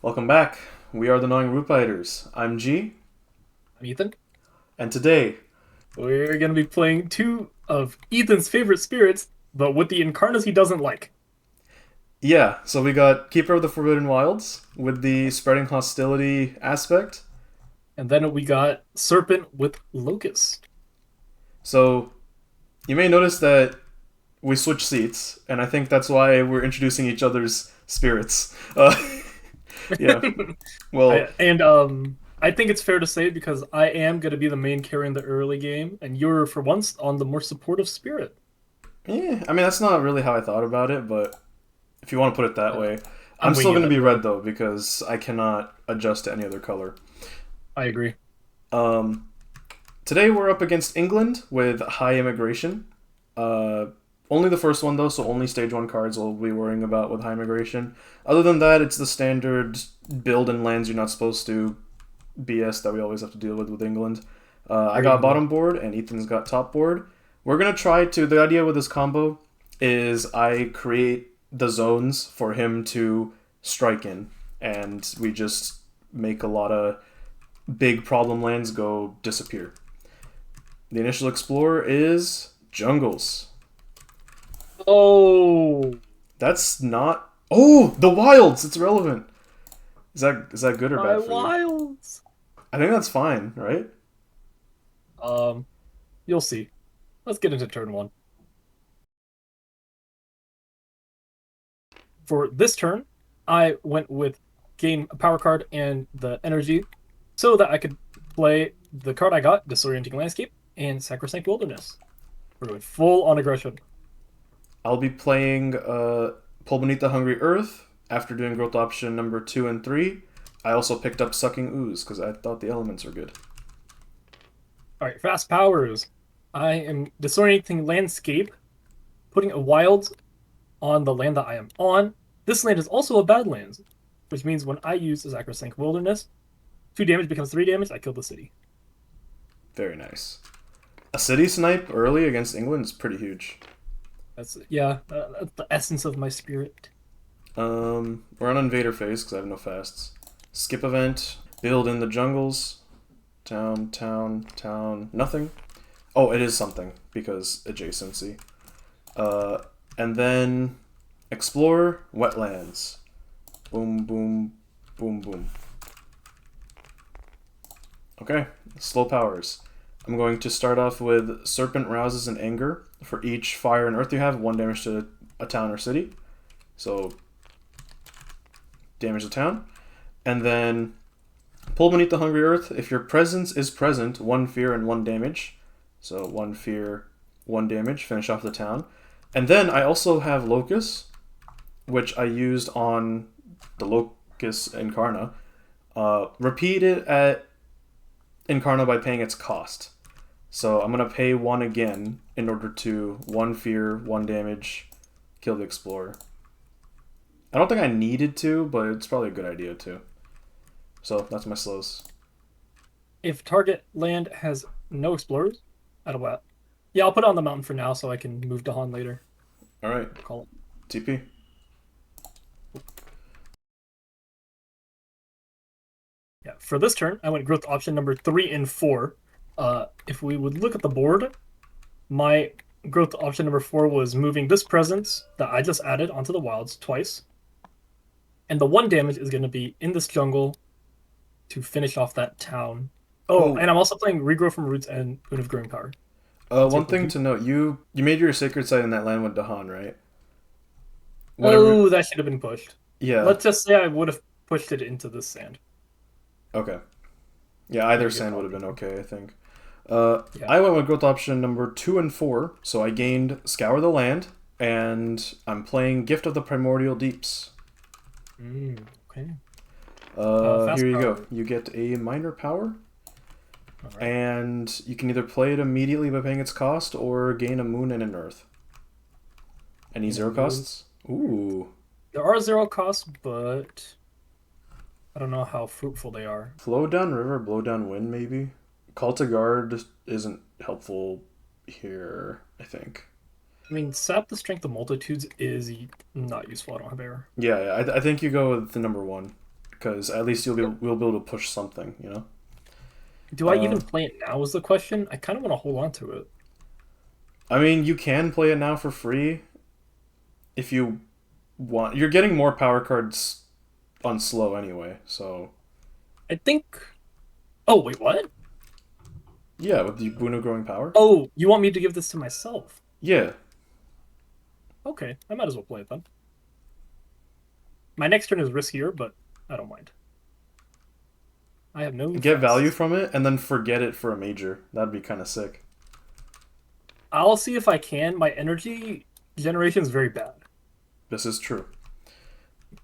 Welcome back. We are the Gnawing Root Biters. I'm G, I'm Ethan. and today, We're going to be playing two of Ethan's favorite spirits, but with the incarnates he doesn't like. yeah, so we got Keeper of the Forbidden Wilds with the spreading hostility aspect. And then we got Serpent with Locus. So you may notice that we switched seats, and I think that's why we're introducing each other's spirits. Yeah, well, I think it's fair to say because I am going to be the main carry in the early game, and you're for once on the more supportive spirit. yeah, I mean, that's not really how I thought about it, but if you want to put it that Uh, way, I'm I'm still winging going to it be though. red though, because I cannot adjust to any other color. I agree. Um, Today we're up against England with high immigration. Uh, Only the first one though, so only stage one cards we'll be worrying about with high immigration. Other than that, it's the standard build and lands you're not supposed to BS that we always have to deal with England. I got Reasonable. bottom board and Ethan's got top board. We're gonna try to. The idea with this combo is I create the zones for him to strike in, and we just make a lot of big problem lands go disappear. The initial explorer is jungles. Oh, That's not. Oh, the wilds. It's relevant. Is that good or my bad for you? wilds. I think that's fine, right? Um, you'll see. Let's get into turn one. For this turn, I went with gain a power card and the energy so that I could play the card I got, Disorienting Landscape, and Sacrosanct Wilderness. We're going full on aggression. I'll be playing Pull Beneath the Hungry Earth after doing growth option number 2 and 3. I also picked up Sucking Ooze because I thought the elements were good. All right, fast powers. I am Disorienting Landscape, putting a wild on the land that I am on. This land is also a Badlands, which means when I use the Sacrosanct Wilderness, 2 damage becomes 3 damage. I kill the city. Very nice. A city snipe early against England is pretty huge. That's the essence of my spirit. We're on invader phase because I have no fasts. Skip event. Build in the jungles. Town, town, town. Nothing. Oh, it is something because adjacency. Uh, and then explore wetlands. Boom, boom, boom, boom. Okay, slow powers. I'm going to start off with Serpent Rouses in Anger. For each fire and earth you have, 1 damage to a town or city. So, damage the town. And then Pull Beneath the Hungry Earth. If your presence is present, 1 fear and 1 damage. So, 1 fear, 1 damage. Finish off the town. And then I also have Locus, which I used on the Locus Incarna. Repeat it at Incarna by paying its cost. So I'm gonna pay 1 again in order to 1 fear, 1 damage, kill the explorer. I don't think I needed to, but it's probably a good idea too. So that's my slows. If target land has no explorers, I don't know. Yeah, I'll put it on the mountain for now so I can move Dahan later. All right, Call TP. it. Yeah, for this turn, I went growth option number 3 and 4. If we would look at the board, my growth option number 4 was moving this presence that I just added onto the wilds twice. And the 1 damage is going to be in this jungle to finish off that town. Oh, Oh, and I'm also playing Regrow from Roots and Boon of Growing Power to one take the thing two. to note: you made your sacred site in that land with Dahan, right? Whenever, Oh, that should have been pushed. yeah, Let's just say I would have pushed it into the sand. okay, yeah. Either Yeah, good sand would call, have been Ethan. okay, I think. Yeah. I went with growth option number 2 and 4, so I gained Scour the Land, and I'm playing Gift of the Primordial Deeps. Okay. Here Fast you go. power. You get a minor power, All right. and you can either play it immediately by paying its cost or gain a moon and an earth. Any In a zero moon. costs? Ooh. There are zero costs, but I don't know how fruitful they are. Flow down river, blow down wind, maybe? Call to guard isn't helpful here, I think. I mean, sap the strength of multitudes is not useful. I don't have error. Yeah, I think you go with the number 1. because at least we'll be able to push something, you know. Do I even play it now? Is the question. I kind of want to hold on to it. I mean, you can play it now for free if you want. You're getting more power cards on slow anyway, so I think. Oh wait, what? yeah, with the Bruno growing power. Oh, you want me to give this to myself? Yeah, Okay, I might as well play it then. My next turn is riskier, but I don't mind. I have no get value infest. from it and then forget it for a major. That'd be kind of sick. I'll see if I can. My energy generation is very bad. This is true.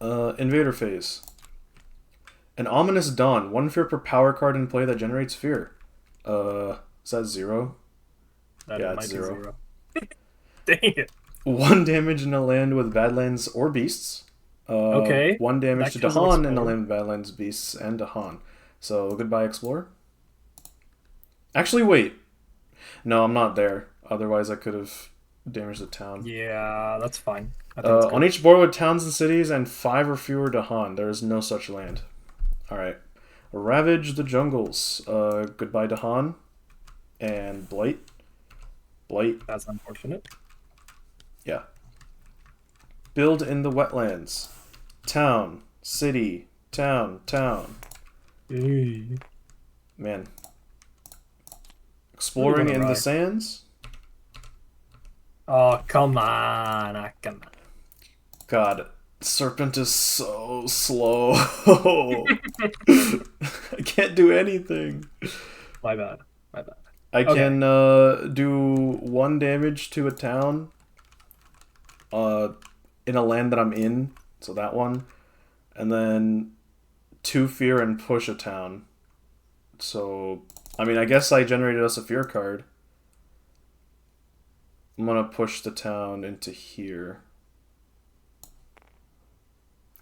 Invader phase. An ominous dawn. 1 fear per power card in play that generates fear. Is that 0? That Yeah, it it's might be 0. 0. Dang it. 1 damage in a land with badlands or beasts. Okay, 1 damage that to kills an Dahan in a explorer. land with badlands, beasts, and Dahan. So goodbye, Explorer. Actually, wait. No, I'm not there. Otherwise, I could have damaged the town. Yeah, that's fine. I think it's On good. each board with towns and cities and 5 or fewer Dahan, there is no such land. Alright. Ravage the jungles. Goodbye, Dahan. And Blight. Blight. That's unfortunate. Yeah. Build in the wetlands. Town. City. Town. Town. Hey. Man. What are we Exploring gonna in the ride? sands. Oh, come on. Come on. God. Serpent is so slow. I can't do anything. My bad. My bad. I Okay. can do 1 damage to a town uh, in a land that I'm in, so that one. And then 2 fear and push a town. So, I mean, I guess I generated us a fear card. I'm gonna push the town into here.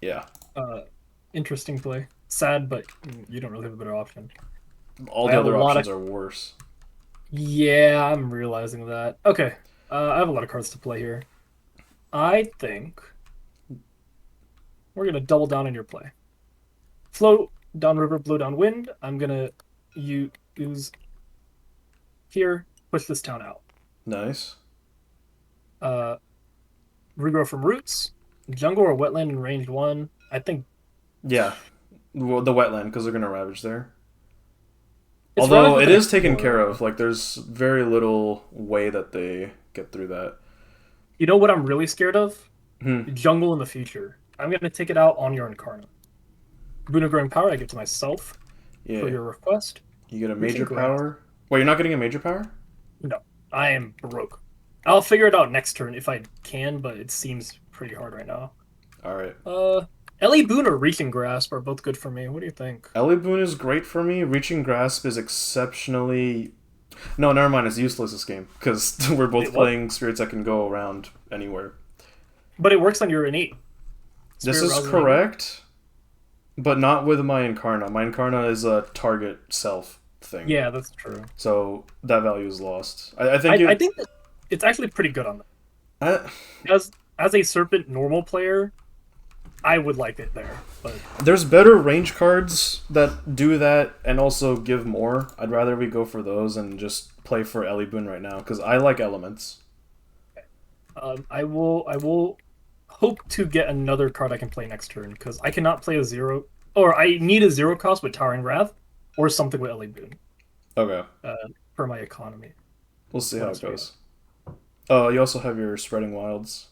Yeah. Uh, interesting play. Sad, but you don't really have a better option. All I the have a other lot of. options are worse. Yeah, I'm realizing that. Okay. I have a lot of cards to play here. I think we're gonna double down on your play. Flow down river, blow down wind. I'm gonna use here, push this town out. Nice. Uh, regrow from roots, jungle or wetland in range one. I think Yeah. Well, the wetland, because they're gonna ravage there. it's ravaged Although with it an is taken explorer care of. though. Like, there's very little way that they get through that. You know what I'm really scared of? Hmm. Jungle in the future. I'm gonna take it out on your Incarna. Boon of Growing Power, I give to myself for Yeah. your request. You get a Reaching major Grasp. power. Wait, you're not getting a major power? No, I am broke. I'll figure it out next turn if I can, but it seems pretty hard right now. Alright. Ellie Boon or Reaching Grasp are both good for me. What do you think? Ellie Boon is great for me. Reaching Grasp is exceptionally. No, never mind. It's useless this game because we're both Wait, what? playing spirits that can go around anywhere. But it works on your innate. This Spirit is Rouse innate. correct, but not with my Incarna. My Incarna is a target self thing, Yeah, that's true. so that value is lost. I think I it. think that it's actually pretty good on that. I, As a Serpent normal player, I would like it there. But there's better range cards that do that and also give more. I'd rather we go for those and just play for Ellie Boon right now because I like elements. I will hope to get another card I can play next turn because I cannot play a zero, or I need a zero cost with Towering Wrath or something with Ellie Boon Okay, uh, for my economy. we'll see What how else it do we have? goes. You also have your Spreading Wilds.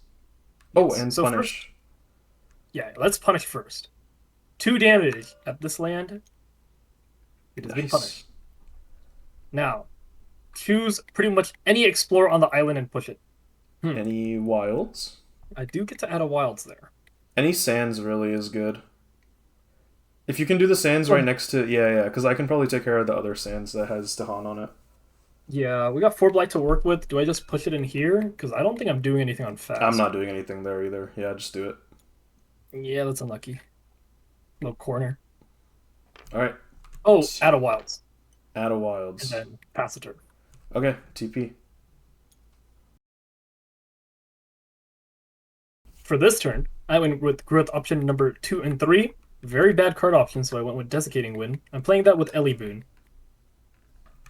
Oh, Yes. and So first, Punish. yeah, let's punish first. 2 damage at this land. It has been Nice. punished. Now, choose pretty much any explorer on the island and push it. Any wilds? I do get to add a wilds there. Any sands really is good. If you can do the sands right Well, next to yeah, because I can probably take care of the other sands that has Dahan on it. yeah, we got 4 blight to work with. Do I just push it in here? Because I don't think I'm doing anything on I'm fast. not doing anything there either. Yeah, just do it. Yeah, that's unlucky. Little corner. All right, Oh, add a wilds. add a And wilds. then pass the turn. Okay, TP. For this turn, I went with growth option number 2 and 3. Very bad card option, so I went with Desiccating Wind. I'm playing that with Ellie Boon.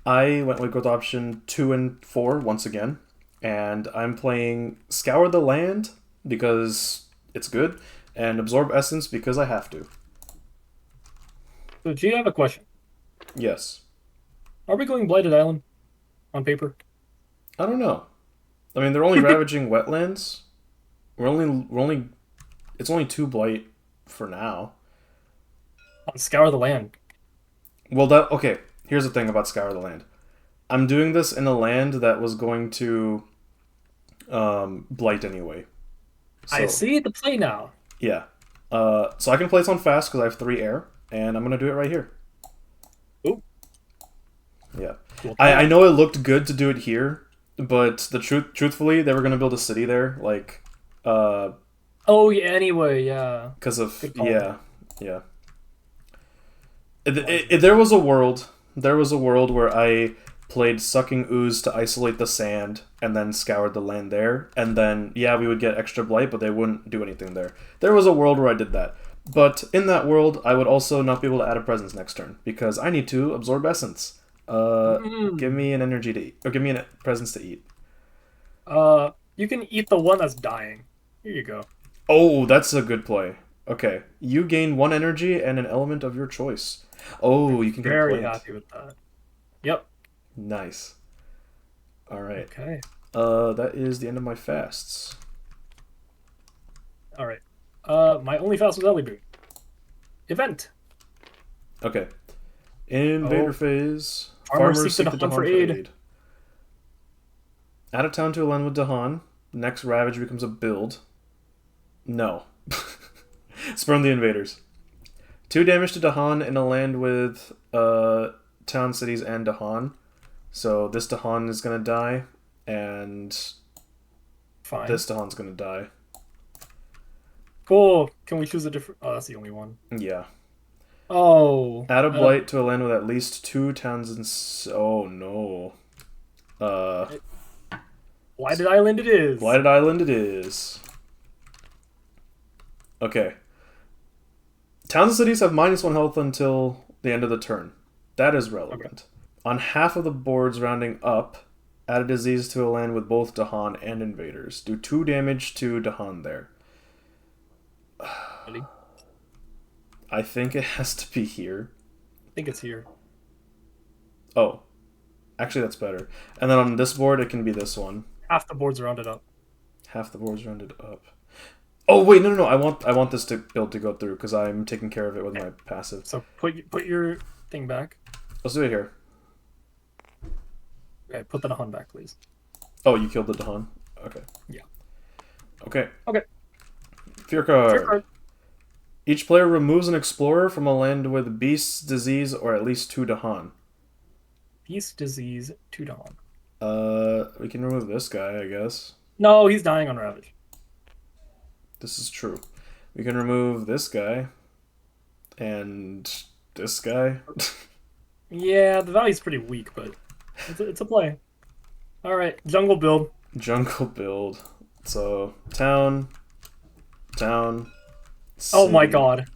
I went with growth option 2 and 4 once again, and I'm playing Scour the Land because it's good, and Absorb Essence because I have to. So, G, I have a question. Yes. Are we going Blighted Island on paper? I don't know. I mean, they're only ravaging wetlands. We're only it's only 2 blight for now. On Scour the Land. Well, that okay. Here's the thing about Scour the Land. I'm doing this in a land that was going to blight anyway. I So see the play now. yeah. So I can play this on fast because I have 3 air, and I'm gonna do it right here. Ooh, Yeah. cool. I know it looked good to do it here, but truthfully, they were gonna build a city there, like, Oh, yeah, anyway, yeah. because of Good call. yeah, yeah. There was a world. There was a world where I played Sucking Ooze to isolate the sand, and then scoured the land there, and then yeah, we would get extra blight, but they wouldn't do anything there. There was a world where I did that. But in that world, I would also not be able to add a presence next turn because I need to absorb essence. Give Mm. me an energy to eat, or give me a presence to eat. You can eat the one that's dying. Here you go. Oh, that's a good play. Okay, you gain 1 energy and an element of your choice. Oh, I'm you can get a very plant. happy with that. Yep. Nice. All right. Okay. That is the end of my fasts. All right. My only fast was Ellie Boon. Event. Okay. Invader Oh, phase. farmers Farmers seek the seek the Dahan for Dahan for aid. aid. Add a town to a land with Dahan. Next Ravage becomes a build. No. Spurn the invaders. 2 damage to Dahan in a land with town, cities, and Dahan. So this Dahan is gonna die, and Fine. this Dahan's gonna die. Cool. Can we choose a different? Oh, that's the only one. Yeah. Oh, Add a blight to a land with at least 2 towns and oh no. Uh, Blighted Island it is. Blighted Island it is. Okay. Towns and cities have -1 health until the end of the turn. That is Okay. relevant. On half of the boards rounding up, add a disease to a land with both Dahan and invaders. Do 2 damage to Dahan there. Ready? I think it has to be here. I think it's here. Oh, actually that's better. And then on this board it can be this one. Half the board's rounded up. Half the boards rounded up. Oh wait, no. I want this to build to go through because I'm taking care of it with Okay. my passive. So put your thing back. Let's do it here. Okay, put the Dahan back, please. Oh, you killed the Dahan. Okay. Yeah. Okay. Okay. Fear Fair card. card. Each player removes an explorer from a land with beasts, disease, or at least 2 Dahan. Beast disease to Dahan. We can remove this guy, I guess. No, he's dying on Ravage. This is true. We can remove this guy and this guy. Yeah, the value's pretty weak, but it's a play. All right, jungle build. Jungle build. So town, town, Oh my city, god.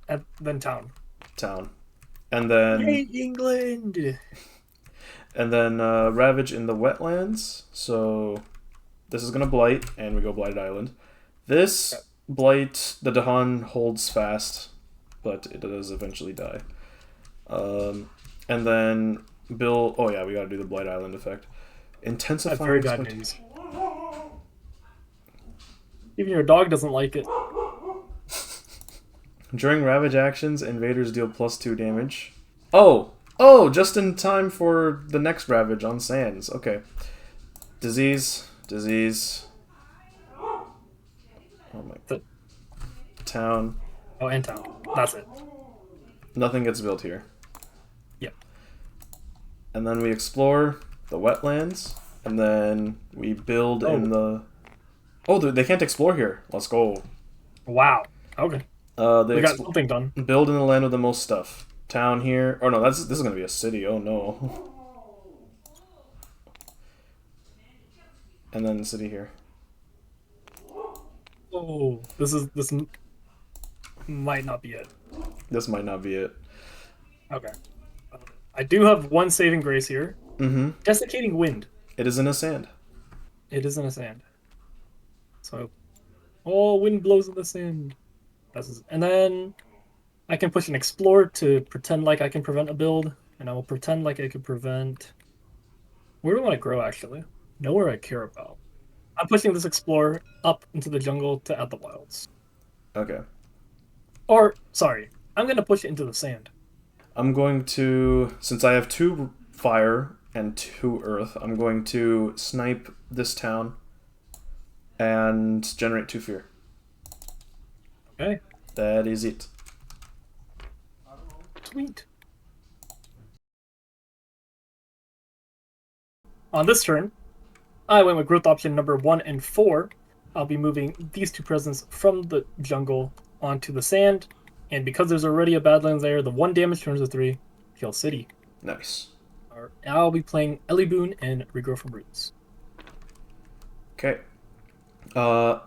And then town. town, and Yay, then England! ravage in the wetlands. So this is gonna blight, and we go blighted island. This blight, the Dahan holds fast, but it does eventually die. And then Bill. Oh yeah, we gotta do the blight island effect. That's Intensify very bad exploitation. news. Even your dog doesn't like it. During ravage actions, invaders deal +2 damage. Oh, just in time for the next ravage on sands. Okay. Disease. Oh my. The- Town. Oh, and town. That's it. Nothing gets built here. Yep. And then we explore the wetlands, and then we build in the. Oh, they can't explore here. Let's go. Wow. Okay. They We got something done. build in the land with the most stuff. Town here. Oh no, this is gonna be a city. Oh no. And then the city here. Oh, this might not be it. This might not be it. Okay. Uh, I do have one saving grace here. Mm-hmm. Desiccating Wind. It is in a sand. It is in a sand. So, oh, wind blows in the sand. And then I can push an Explore to pretend like I can prevent a build, and I will pretend like I can prevent. Where do I want to grow, actually? Nowhere I care about. I'm pushing this Explorer up into the jungle to add the wilds. Okay. Or, sorry, I'm going to push it into the sand. I'm going to, since I have 2 fire and 2 earth, I'm going to snipe this town and generate 2 fear. Okay. That is it. Sweet. On this turn, I went with growth option number 1 and 4. I'll be moving these 2 presents from the jungle onto the sand, and because there's already a Badlands there, the 1 damage turns to 3, kill city. Nice. I'll be playing Ellie Boon and Regrow from Roots. Okay. I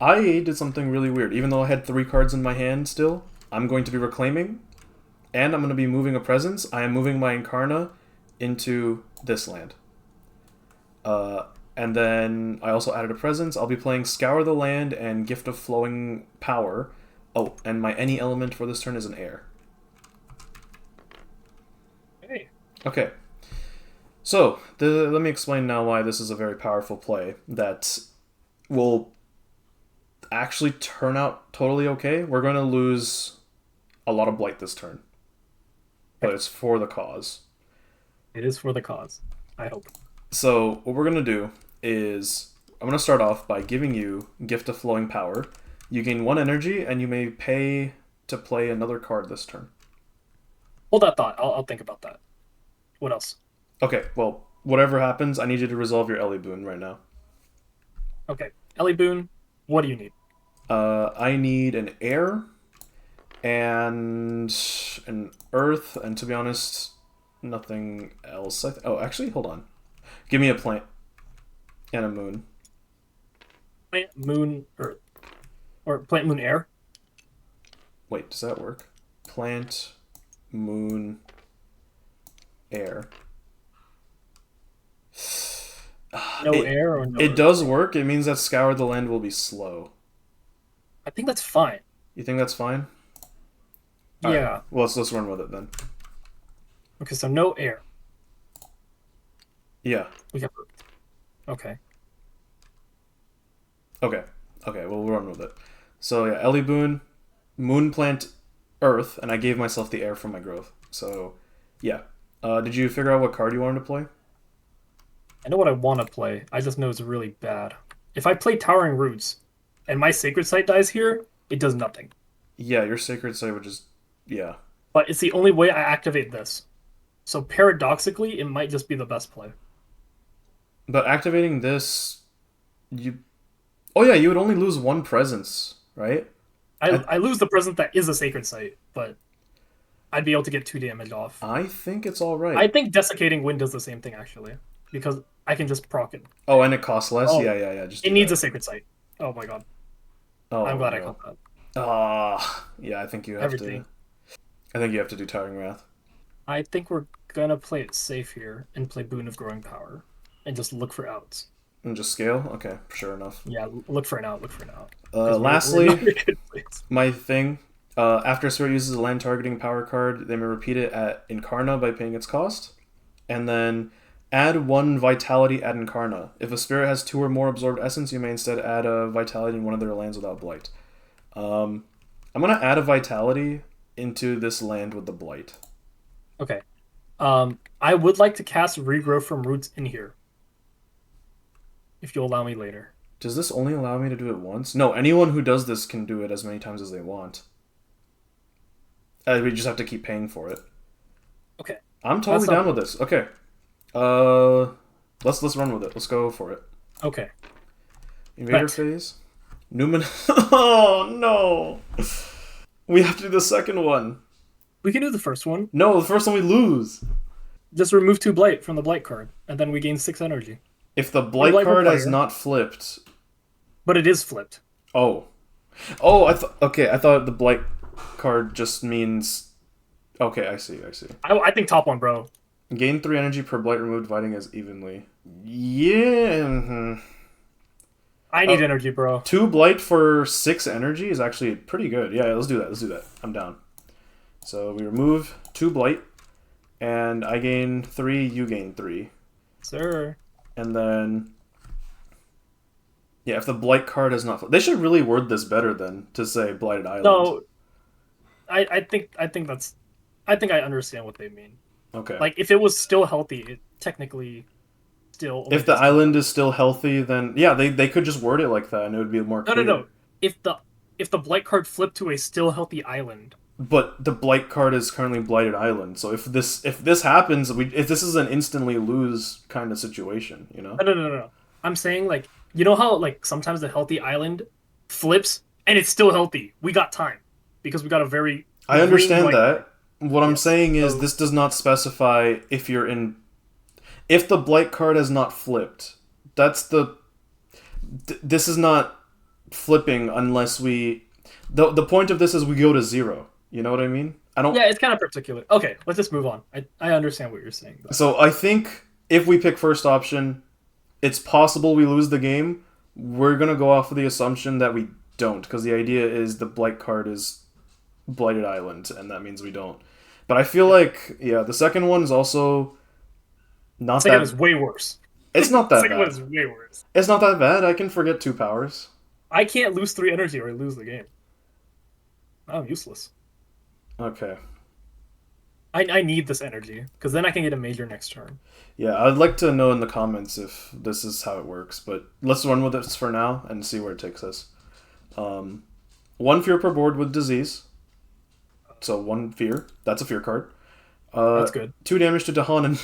did something really weird. Even though I had 3 cards in my hand still, I'm going to be reclaiming, and I'm going to be moving a presence. I am moving my Incarna into this land. And then I also added a presence. I'll be playing Scour the Land and Gift of Flowing Power. Oh, and my any element for this turn is an air. Hey. Okay. So, let me explain now why this is a very powerful play that will actually turn out totally okay. We're going to lose a lot of blight this turn, but it's for the cause. It is for the cause, I hope. So, what we're going to do is I'm going to start off by giving you Gift of Flowing Power. You gain 1 energy, and you may pay to play another card this turn. Hold that thought. I'll think about that. What else? Okay, well, whatever happens, I need you to resolve your Ellie Boon right now. Okay. Ellie Boon, what do you need? I need an air and an earth, and to be honest, nothing else. Oh, actually, hold on. Give me a plant and a moon. Plant, moon, earth. Or plant, moon, air? Wait, does that work? Plant, moon, air. No air or no It earth? does work. It means that Scour the Land will be slow. I think that's fine. You think that's fine? Yeah. Right. Well, let's run with it then. Okay, so no air. Yeah. We have earth. Okay. Okay. Okay, well, we'll run with it. So, yeah, Ellie Boon, Moon Plant, Earth, and I gave myself the air from my growth. So, yeah. Did you figure out what card you wanted to play? I know what I want to play. I just know it's really bad. If I play Towering Roots and my Sacred Site dies here, it does nothing. Yeah, your Sacred Site would just... Yeah. But it's the only way I activate this. So paradoxically, it might just be the best play. But activating this... you... Oh, yeah, you would only lose 1 presence, right? I lose the present that is a Sacred Site, but I'd be able to get 2 damage off. I think it's alright. I think Desiccating Wind does the same thing, actually. Because I can just proc it. Oh, and it costs less? Oh, Yeah. Just it needs a Sacred Site. Oh my god. Oh, I'm glad no. I caught that. Yeah, I think you have Everything. to... I think you have to do Towering Wrath. I think we're gonna play it safe here and play Boon of Growing Power. And just look for outs. And just scale? Okay, sure enough. Yeah, look for an out, Lastly, we're my thing. After a spirit uses a land targeting power card, they may repeat it at Incarna by paying its cost. And then add 1 Vitality at Incarna. If a spirit has 2 or more absorbed essence, you may instead add a Vitality in one of their lands without Blight. I'm going to add a Vitality into this land with the Blight. Okay. I would like to cast Regrow from Roots in here. If you'll allow me later. Does this only allow me to do it once? No, anyone who does this can do it as many times as they want. We just have to keep paying for it. Okay. I'm totally down with this. Okay. Let's run with it. Let's go for it. Okay. Invader phase. Newman. Oh no. We have to do the second one. We can do the first one. No, the first one we lose. Just remove 2 Blight from the Blight card, and then we gain 6 energy. If the Blight card is not flipped. But it is flipped. Oh. I thought the Blight... card just means. Okay, I see. I see. I think top one, bro. Gain 3 energy per blight removed, dividing as evenly. Yeah. I need energy, bro. 2 blight for 6 energy is actually pretty good. Yeah, let's do that. Let's do that. I'm down. So we remove 2 blight, and I gain 3, you gain 3. Sir. And then, yeah, if the blight card is not, they should really word this better than to say blighted island. No, I think I understand what they mean. Okay. Like if it was still healthy, it technically still only If the does island is still healthy, then yeah, they could just word it like that, and it would be more clear. no. If the blight card flipped to a still healthy island. But the blight card is currently blighted island, so if this happens, if this is an instantly lose kind of situation, you know. No. I'm saying like you know how like sometimes the healthy island flips and it's still healthy. We got time because we got a very I understand like, that. What I'm yes, saying is so, this does not specify if you're in. If the blight card has not flipped, that's the. This is not flipping unless we. The point of this is we go to 0. You know what I mean? I don't. yeah, it's kind of particular. Okay, let's just move on. I understand what you're saying. Though. So I think if we pick first option, it's possible we lose the game. We're gonna go off of the assumption that we don't, because the idea is the blight card is blighted island, and that means we don't. But I feel like the second one is also not Second that. is way worse. It's not that Second bad. one is way worse. It's not that bad. I can forget 2 powers. I can't lose 3 energy or I lose the game. I'm useless. Okay. I need this energy because then I can get a major next turn. Yeah, I'd like to know in the comments if this is how it works, but let's run with this for now and see where it takes us. 1 fear per board with disease. So 1 fear. That's a fear card. That's good. 2 damage to Dahan, and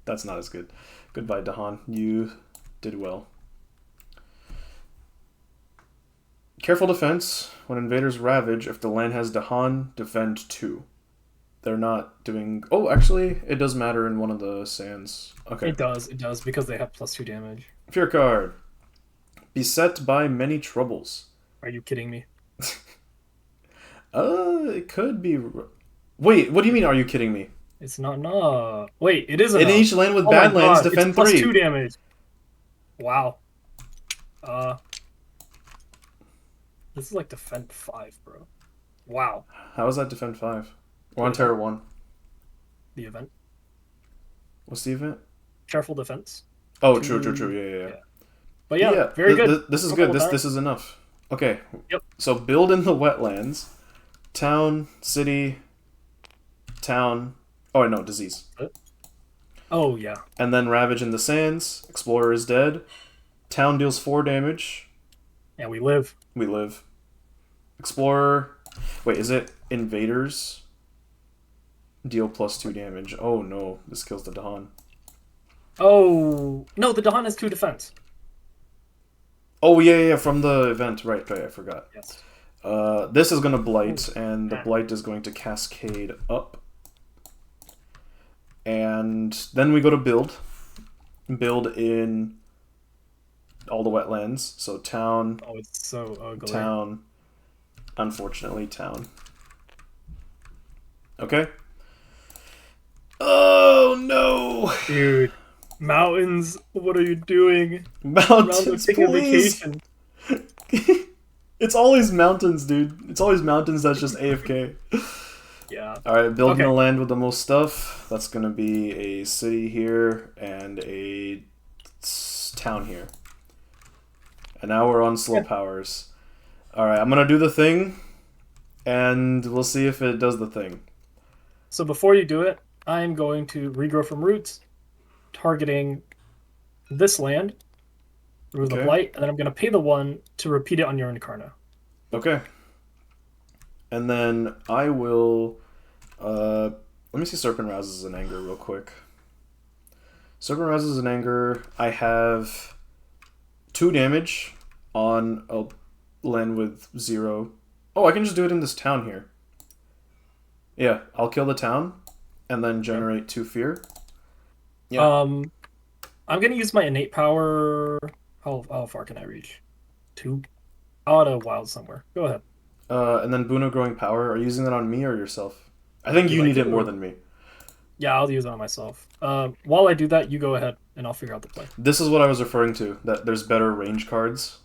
that's not as good. Goodbye, Dahan. You did well. Careful defense. When invaders ravage, if the land has Dahan, defend 2. They're not doing... Oh, actually, it does matter in one of the sands. Okay. It does, because they have +2 damage. Fear card. Beset by many troubles. Are you kidding me? It could be... Wait, what do you mean, are you kidding me? It's not, no. Wait, it is enough. In each land with Oh my Badlands, God, defend it's 3. +2 damage. Wow. This is like defend 5, bro. Wow. How is that defend 5? We're on Terror 1. The event. What's the event? Careful defense. Oh, true. Yeah. But yeah, very good. This is good. This is enough. Okay. Yep. So build in the wetlands. Town, city, town. Oh, no, disease. Oh, yeah. And then ravage in the sands. Explorer is dead. Town deals 4 damage. And we live. We live. Explorer. Wait, is it invaders? Deal +2 damage. Oh no, this kills the Dahan. Oh no, the Dahan has 2 defense. Oh yeah, from the event. Right, I forgot. Yes. This is gonna blight, and the blight is going to cascade up. And then we go to build. Build in all the wetlands. So town. Oh, it's so ugly. Town. Unfortunately, town. Okay. Oh no, dude! Mountains, what are you doing? Mountains, taking please. A vacation. It's always mountains, dude. It's always mountains that's just AFK. Yeah. Alright, building the land with the most stuff. That's gonna be a city here and a town here. And now we're on slow powers. Alright, I'm gonna do the thing, and we'll see if it does the thing. So before you do it, I'm going to regrow from roots, targeting this land, remove the blight, and then I'm going to pay the 1 to repeat it on your Incarna. Okay. And then I will... let me see Serpent Rouses in Anger real quick. Serpent Rouses in Anger, I have 2 damage on a land with 0. Oh, I can just do it in this town here. Yeah, I'll kill the town and then generate 2 fear. Yeah. I'm gonna use my innate power. How far can I reach? 2. I'll add a wild somewhere. Go ahead. And then Boon of Growing Power. Are you using that on me or yourself? I think You you like need it? it more Or... than me. Yeah, I'll use it on myself. While I do that, you go ahead and I'll figure out the play. This is what I was referring to. That there's better range cards.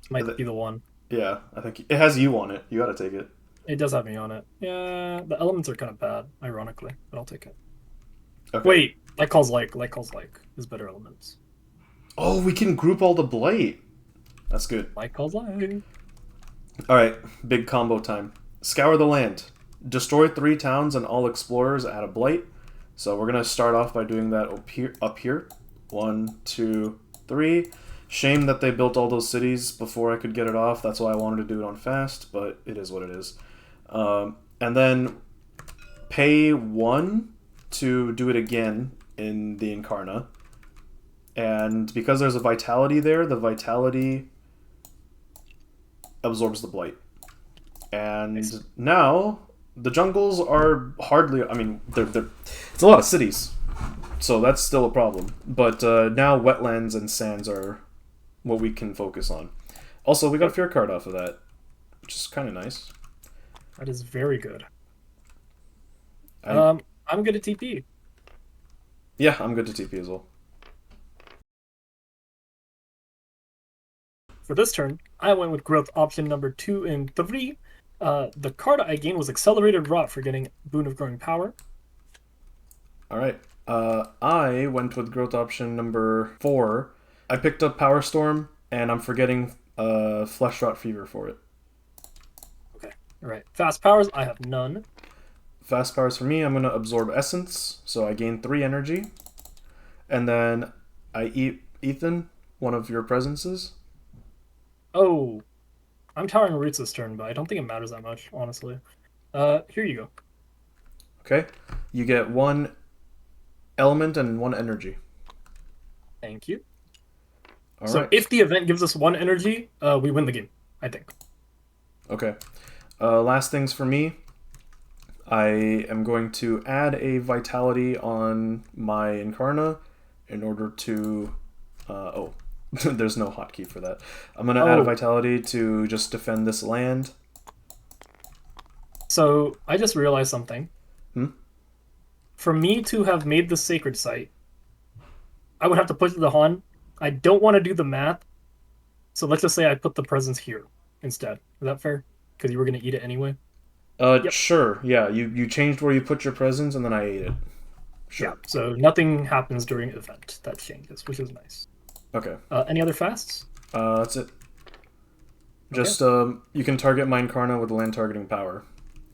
This might be the one. Yeah, I think it has you on it. You gotta take it. It does have me on it. Yeah, the elements are kind of bad, ironically, but I'll take it. Okay. Wait, like calls like calls like is better elements. Oh, we can group all the blight. That's good. Like calls like. All right, big combo time. Scour the land. Destroy 3 towns and all explorers add a blight. So we're gonna start off by doing that up here. 1, 2, 3. Shame that they built all those cities before I could get it off. That's why I wanted to do it on fast, but it is what it is. And then pay 1 to do it again in the Incarna. And because there's a vitality there, the vitality absorbs the blight. And Nice. now the jungles are hardly. I mean, they're it's a lot of cities, so that's still a problem. But now wetlands and sands are what we can focus on. Also, we got a fear card off of that, which is kind of nice. That is very good. I, I'm good at TP. yeah, I'm good to TP as well. For this turn, I went with growth option number 2 and 3. The card I gained was Accelerated Rot for getting Boon of Growing Power. All right. I went with growth option number 4. I picked up Power Storm, and I'm forgetting Flesh Rot Fever for it. Okay, all right. Fast powers, I have none. Fast powers for me, I'm going to absorb Essence, so I gain 3 energy. And then I eat Ethan, one of your presences. Oh, I'm towering roots this turn, but I don't think it matters that much, honestly. Here you go. Okay. You get 1 element and 1 energy. Thank you. All So right. if the event gives us 1 energy, we win the game, I think. Okay. Last things for me. I am going to add a vitality on my Incarna in order to... oh, there's no hotkey for that. I'm going to add a vitality to just defend this land. So I just realized something. For me to have made the sacred site, I would have to put the Dahan. I don't want to do the math, so let's just say I put the presence here instead. Is that fair? Because you were going to eat it anyway. Yep. Sure. Yeah, you changed where you put your presents, and then I ate it. Sure. Yeah, so nothing happens during event that changes, which is nice. Okay. Any other fasts? That's it. Just, you can target my Incarna with land targeting power.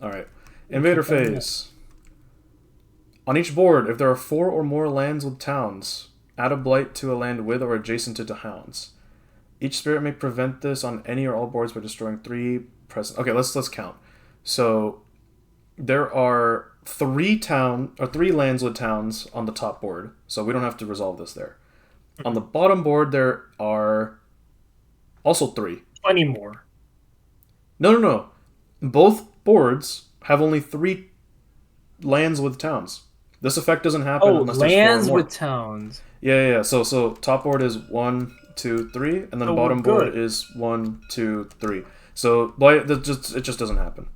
Alright. Invader phase. On each board, if there are 4 or more lands with towns, add a blight to a land with or adjacent to Dahans. Each spirit may prevent this on any or all boards by destroying 3 present. Okay, let's count. So there are 3 lands with towns on the top board, so we don't have to resolve this there. On the bottom board, there are also 3. Plenty more. No. Both boards have only 3 lands with towns. This effect doesn't happen unless there's 4 or lands more. with towns. Yeah. So top board is 1, 2, 3, and then bottom board is 1, 2, 3. So it just doesn't happen.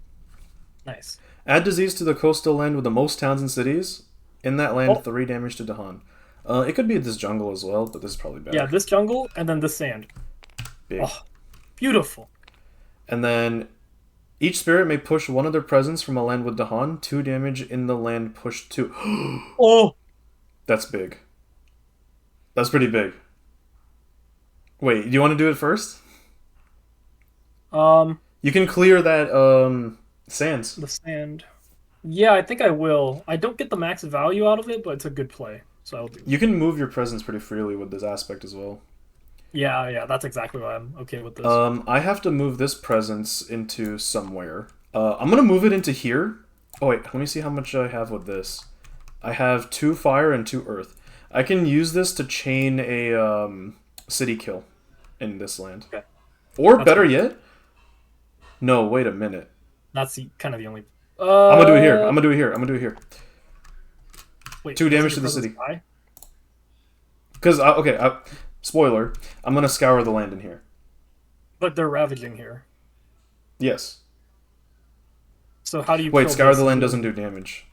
Nice. Add disease to the coastal land with the most towns and cities. In that land, 3 damage to Dahan. It could be this jungle as well, but this is probably better. Yeah, this jungle and then this sand. Big. Oh, beautiful. And then each spirit may push one of their presence from a land with Dahan. 2 damage in the land pushed to. Oh! That's big. That's pretty big. Wait, do you want to do it first? You can clear that sands. The sand. Yeah, I think I will. I don't get the max value out of it, but it's a good play, so I'll do it. You can move your presence pretty freely with this aspect as well. Yeah, that's exactly why I'm okay with this. I have to move this presence into somewhere. I'm gonna move it into here. Oh wait, let me see how much I have with this. I have 2 fire and 2 earth. I can use this to chain a city kill in this land. Okay. Or better yet, no. Wait a minute. That's kind of the only. I'm gonna do it here. Wait, 2 damage to the city. Because spoiler, I'm gonna scour the land in here. But they're ravaging here. Yes. So how do you Wait, kill Scour the this? Land doesn't do damage.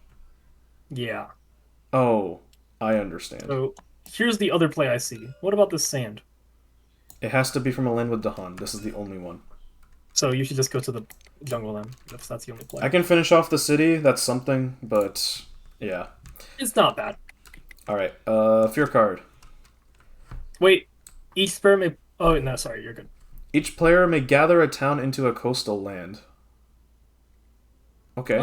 Yeah. Oh, I understand. So here's the other play I see. What about this sand? It has to be from a land with Dahan. This is the only one. So you should just go to the jungle then, if that's the only play. I can finish off the city. That's something, but yeah. It's not bad. All right. Fear card. Wait, each sparrow may. Oh no, sorry, you're good. Each player may gather a town into a coastal land. Okay.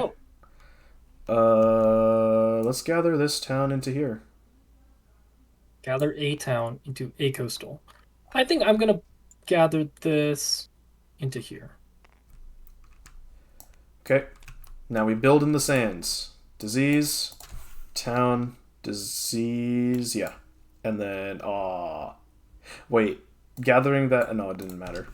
Oh, Let's gather this town into here. gather a town into a coastal. I think I'm gonna gather this into here. Okay. Now we build in the sands. Disease, town, disease, yeah. And then, wait. Gathering that, no, it didn't matter.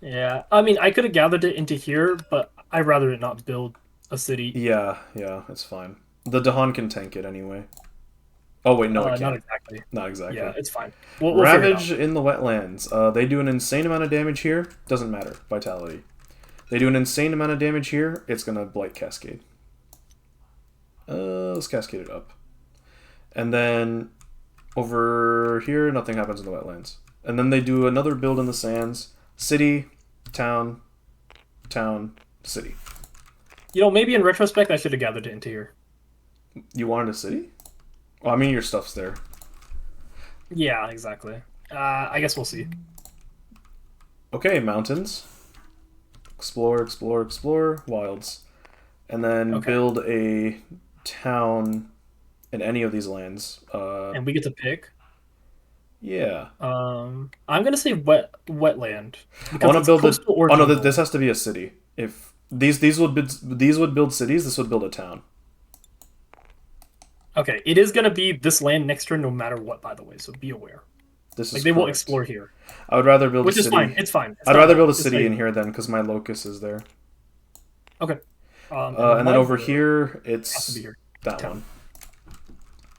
Yeah, I mean, I could have gathered it into here, but I'd rather it not build a city. Yeah, it's fine. The Dahan can tank it anyway. Oh, wait, no, it Not can't. exactly. Not exactly. Yeah, it's fine. We'll figure it Ravage in the wetlands. They do an insane amount of damage here. Doesn't matter. Vitality. They do an insane amount of damage here. It's going to Blight Cascade. Let's cascade it up. And then over here, nothing happens in the wetlands. And then they do another build in the sands. City, town, city. You know, maybe in retrospect, I should have gathered it into here. You wanted a city? Well, I mean, your stuff's there. Yeah, exactly. I guess we'll see. Okay, mountains. Explore, explore, explore. Wilds. And then build a town in any of these lands. And we get to pick. Yeah. I'm gonna say wetland. I want to build coastal or Oh no, jungle. this has to be a city. If these would build cities, this would build a town. Okay, it is gonna be this land next turn no matter what, by the way, so be aware. This Like is they will correct. explore here. I would rather build Which a is city. fine. It's fine. I'd rather build a It's city fine. in here then, because my Locus is there. Okay. And then over here, has to it's be here. that Town.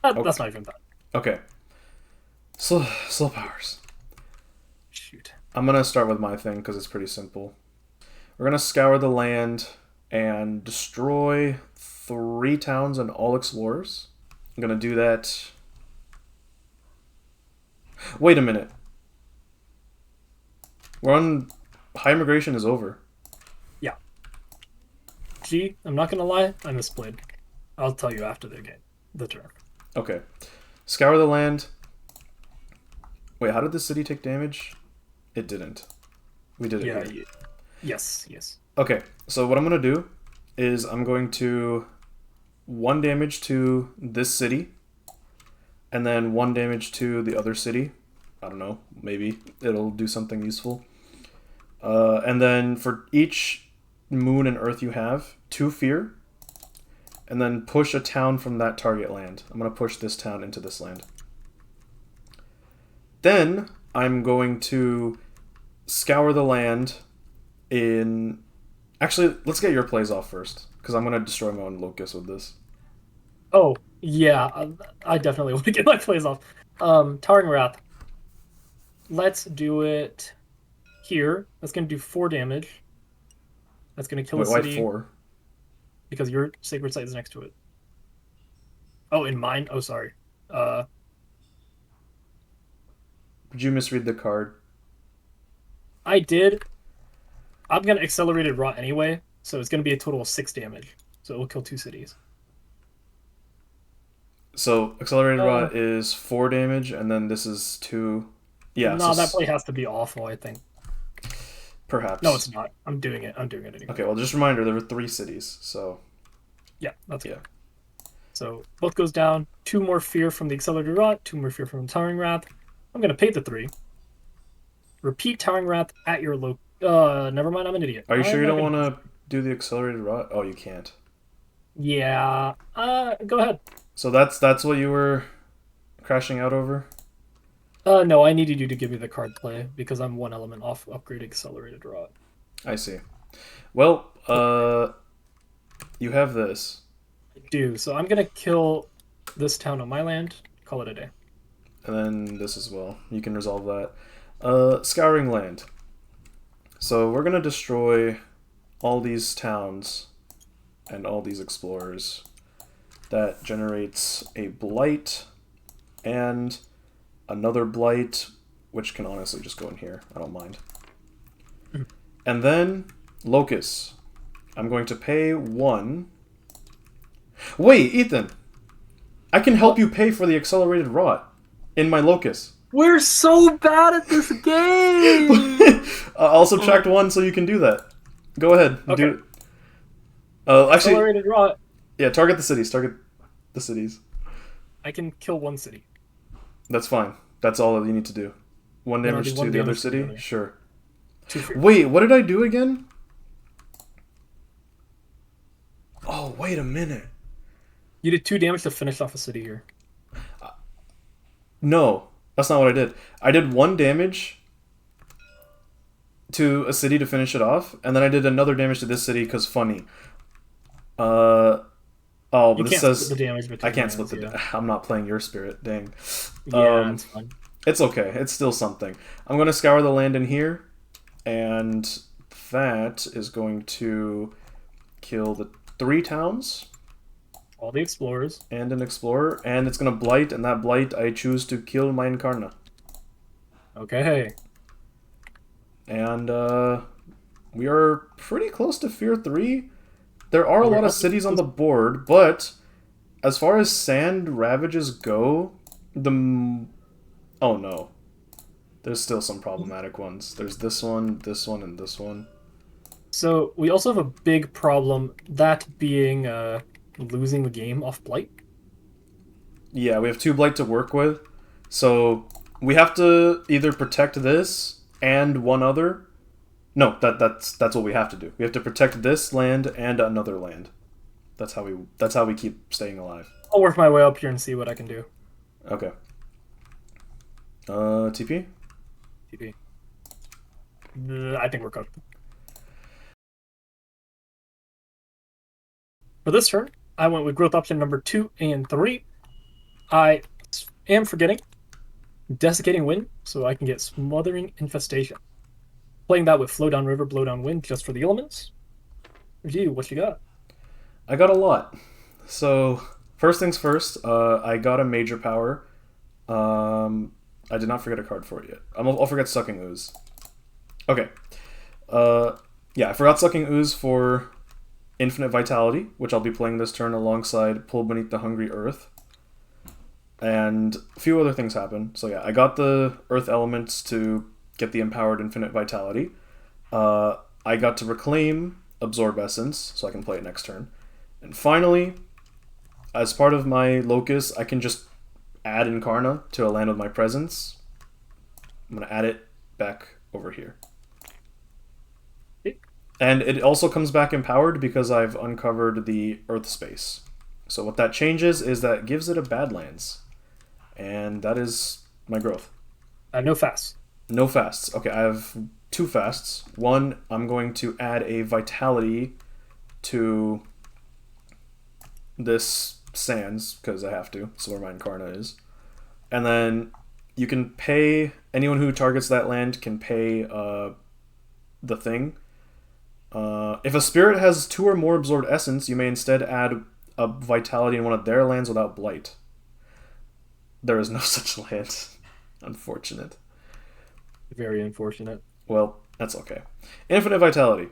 one. That's not even bad. Okay. Slow powers. Shoot. I'm gonna start with my thing because it's pretty simple. We're gonna scour the land and destroy 3 towns and all explorers. I'm gonna do that. Wait a minute. We're on high immigration is over. Yeah. Gee, I'm not gonna lie, I misplayed. I'll tell you after the game, the turn. Okay. Scour the land. Wait, how did the city take damage? It didn't. We did it Yeah. here. Yes. Okay, so what I'm going to do is I'm going to 1 damage to this city, and then 1 damage to the other city. I don't know, maybe it'll do something useful. And then for each moon and earth you have, 2 fear, and then push a town from that target land. I'm going to push this town into this land. Then I'm going to scour the land in... Actually, let's get your plays off first, because I'm going to destroy my own Locus with this. Oh, yeah, I definitely want to get my plays off. Towering Wrath. Let's do it here. That's going to do 4 damage. That's going to kill a Wait, city. why 4? Because your sacred site is next to it. Oh, in mine? Oh, sorry. Did you misread the card? I did. I'm going to Accelerated Rot anyway, so it's going to be a total of 6 damage. So it will kill 2 cities. So, Accelerated Rot is 4 damage, and then this is 2... Yeah, No, so that play has to be awful, I think. perhaps. No, it's not. I'm doing it anyway. Okay, well, just a reminder, there were 3 cities, so... Yeah, that's Yeah. good. So both goes down. 2 more fear from the Accelerated Rot, 2 more fear from the Towering Wrath. I'm going to pay the 3. Repeat Towering Wrath at your low... never mind, I'm an idiot. Are you sure I'm you not don't gonna- want to do the Accelerated Rot? Oh, you can't. Yeah. Go ahead. So that's what you were crashing out over? No, I needed you to give me the card play because I'm 1 element off upgrade Accelerated Rot. I see. Well, you have this. I do. So I'm going to kill this town on my land. Call it a day. And then this as well. You can resolve that. Scouring land. So we're going to destroy all these towns and all these explorers. That generates a blight and another blight, which can honestly just go in here. I don't mind. And then Locus. I'm going to pay 1. Wait, Ethan! I can help you pay for the accelerated rot in my Locus. We're so bad at this game! I'll subtract 1 so you can do that. Go ahead. Okay. Do it. Actually, Accelerated rot. yeah, target the cities. Target the cities. I can kill one city. That's fine. That's all that you need to do. 1 Then I'll damage do to one the other damage to the city? other. Sure. 2 fear. Wait, what did I do again? Oh, wait a minute. You did 2 damage to finish off a city here. No, that's not what I did. I did 1 damage to a city to finish it off, and then I did another damage to this city because funny. Oh, but You this can't says split the damage between I can't split lands, the. I'm not playing your spirit. Dang. Yeah, it's fine. It's okay. It's still something. I'm gonna scour the land in here, and that is going to kill the 3 towns All the explorers. and an explorer, and it's gonna blight, and that blight I choose to kill my Incarna. Okay. And we are pretty close to Fear 3. There are a lot of cities on the board, but as far as sand ravages go, oh no. There's still some problematic ones. There's this one, and this one. So we also have a big problem, that being losing the game off blight. Yeah, we have 2 blight to work with. So we have to either protect this and 1 other. No, that's what we have to do. We have to protect this land and another land. That's how we keep staying alive. I'll work my way up here and see what I can do. Okay. TP? TP. I think we're cooked. For this turn, I went with growth option number 2 and 3. I am forgetting Desiccating Wind, so I can get Smothering Infestation. Playing that with Flow Down River, Blow Down Wind, just for the elements. Gee, what you got? I got a lot. So, first things first, I got a major power. I did not forget a card for it yet. I'll forget Sucking Ooze. Okay. Yeah, I forgot Sucking Ooze for Infinite Vitality, which I'll be playing this turn alongside Pull Beneath the Hungry Earth. And a few other things happen. So yeah, I got the Earth elements to get the Empowered Infinite Vitality. I got to reclaim Absorb Essence, so I can play it next turn. And finally, as part of my Locus, I can just add Incarna to a land with my presence. I'm going to add it back over here. And it also comes back empowered because I've uncovered the Earth space. So what that changes is that it gives it a Badlands. And that is my growth. I have no fasts. No fasts. Okay, I have 2 fasts. 1, I'm going to add a Vitality to this Sands, because I have to. That's where my Incarna is. And then you can pay, anyone who targets that land can pay the thing. If a spirit has 2 or more absorbed essence, you may instead add a Vitality in one of their lands without blight. There is no such land. Unfortunate. Very unfortunate. Well, that's okay. Infinite Vitality.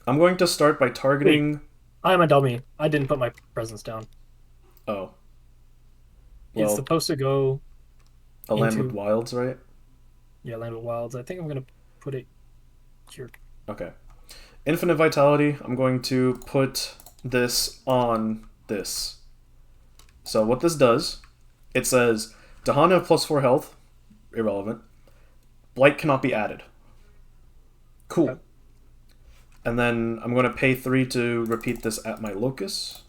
I'm going to start by targeting... Wait, I'm a dummy. I didn't put my presence down. Oh. Well, it's supposed to go... A land with wilds, right? Yeah, land with wilds. I think I'm going to put it here. Okay. Infinite Vitality, I'm going to put this on this. So what this does, it says, Dahan have +4 health, irrelevant. Blight cannot be added. Cool. Okay. And then I'm going to pay 3 to repeat this at my Locus.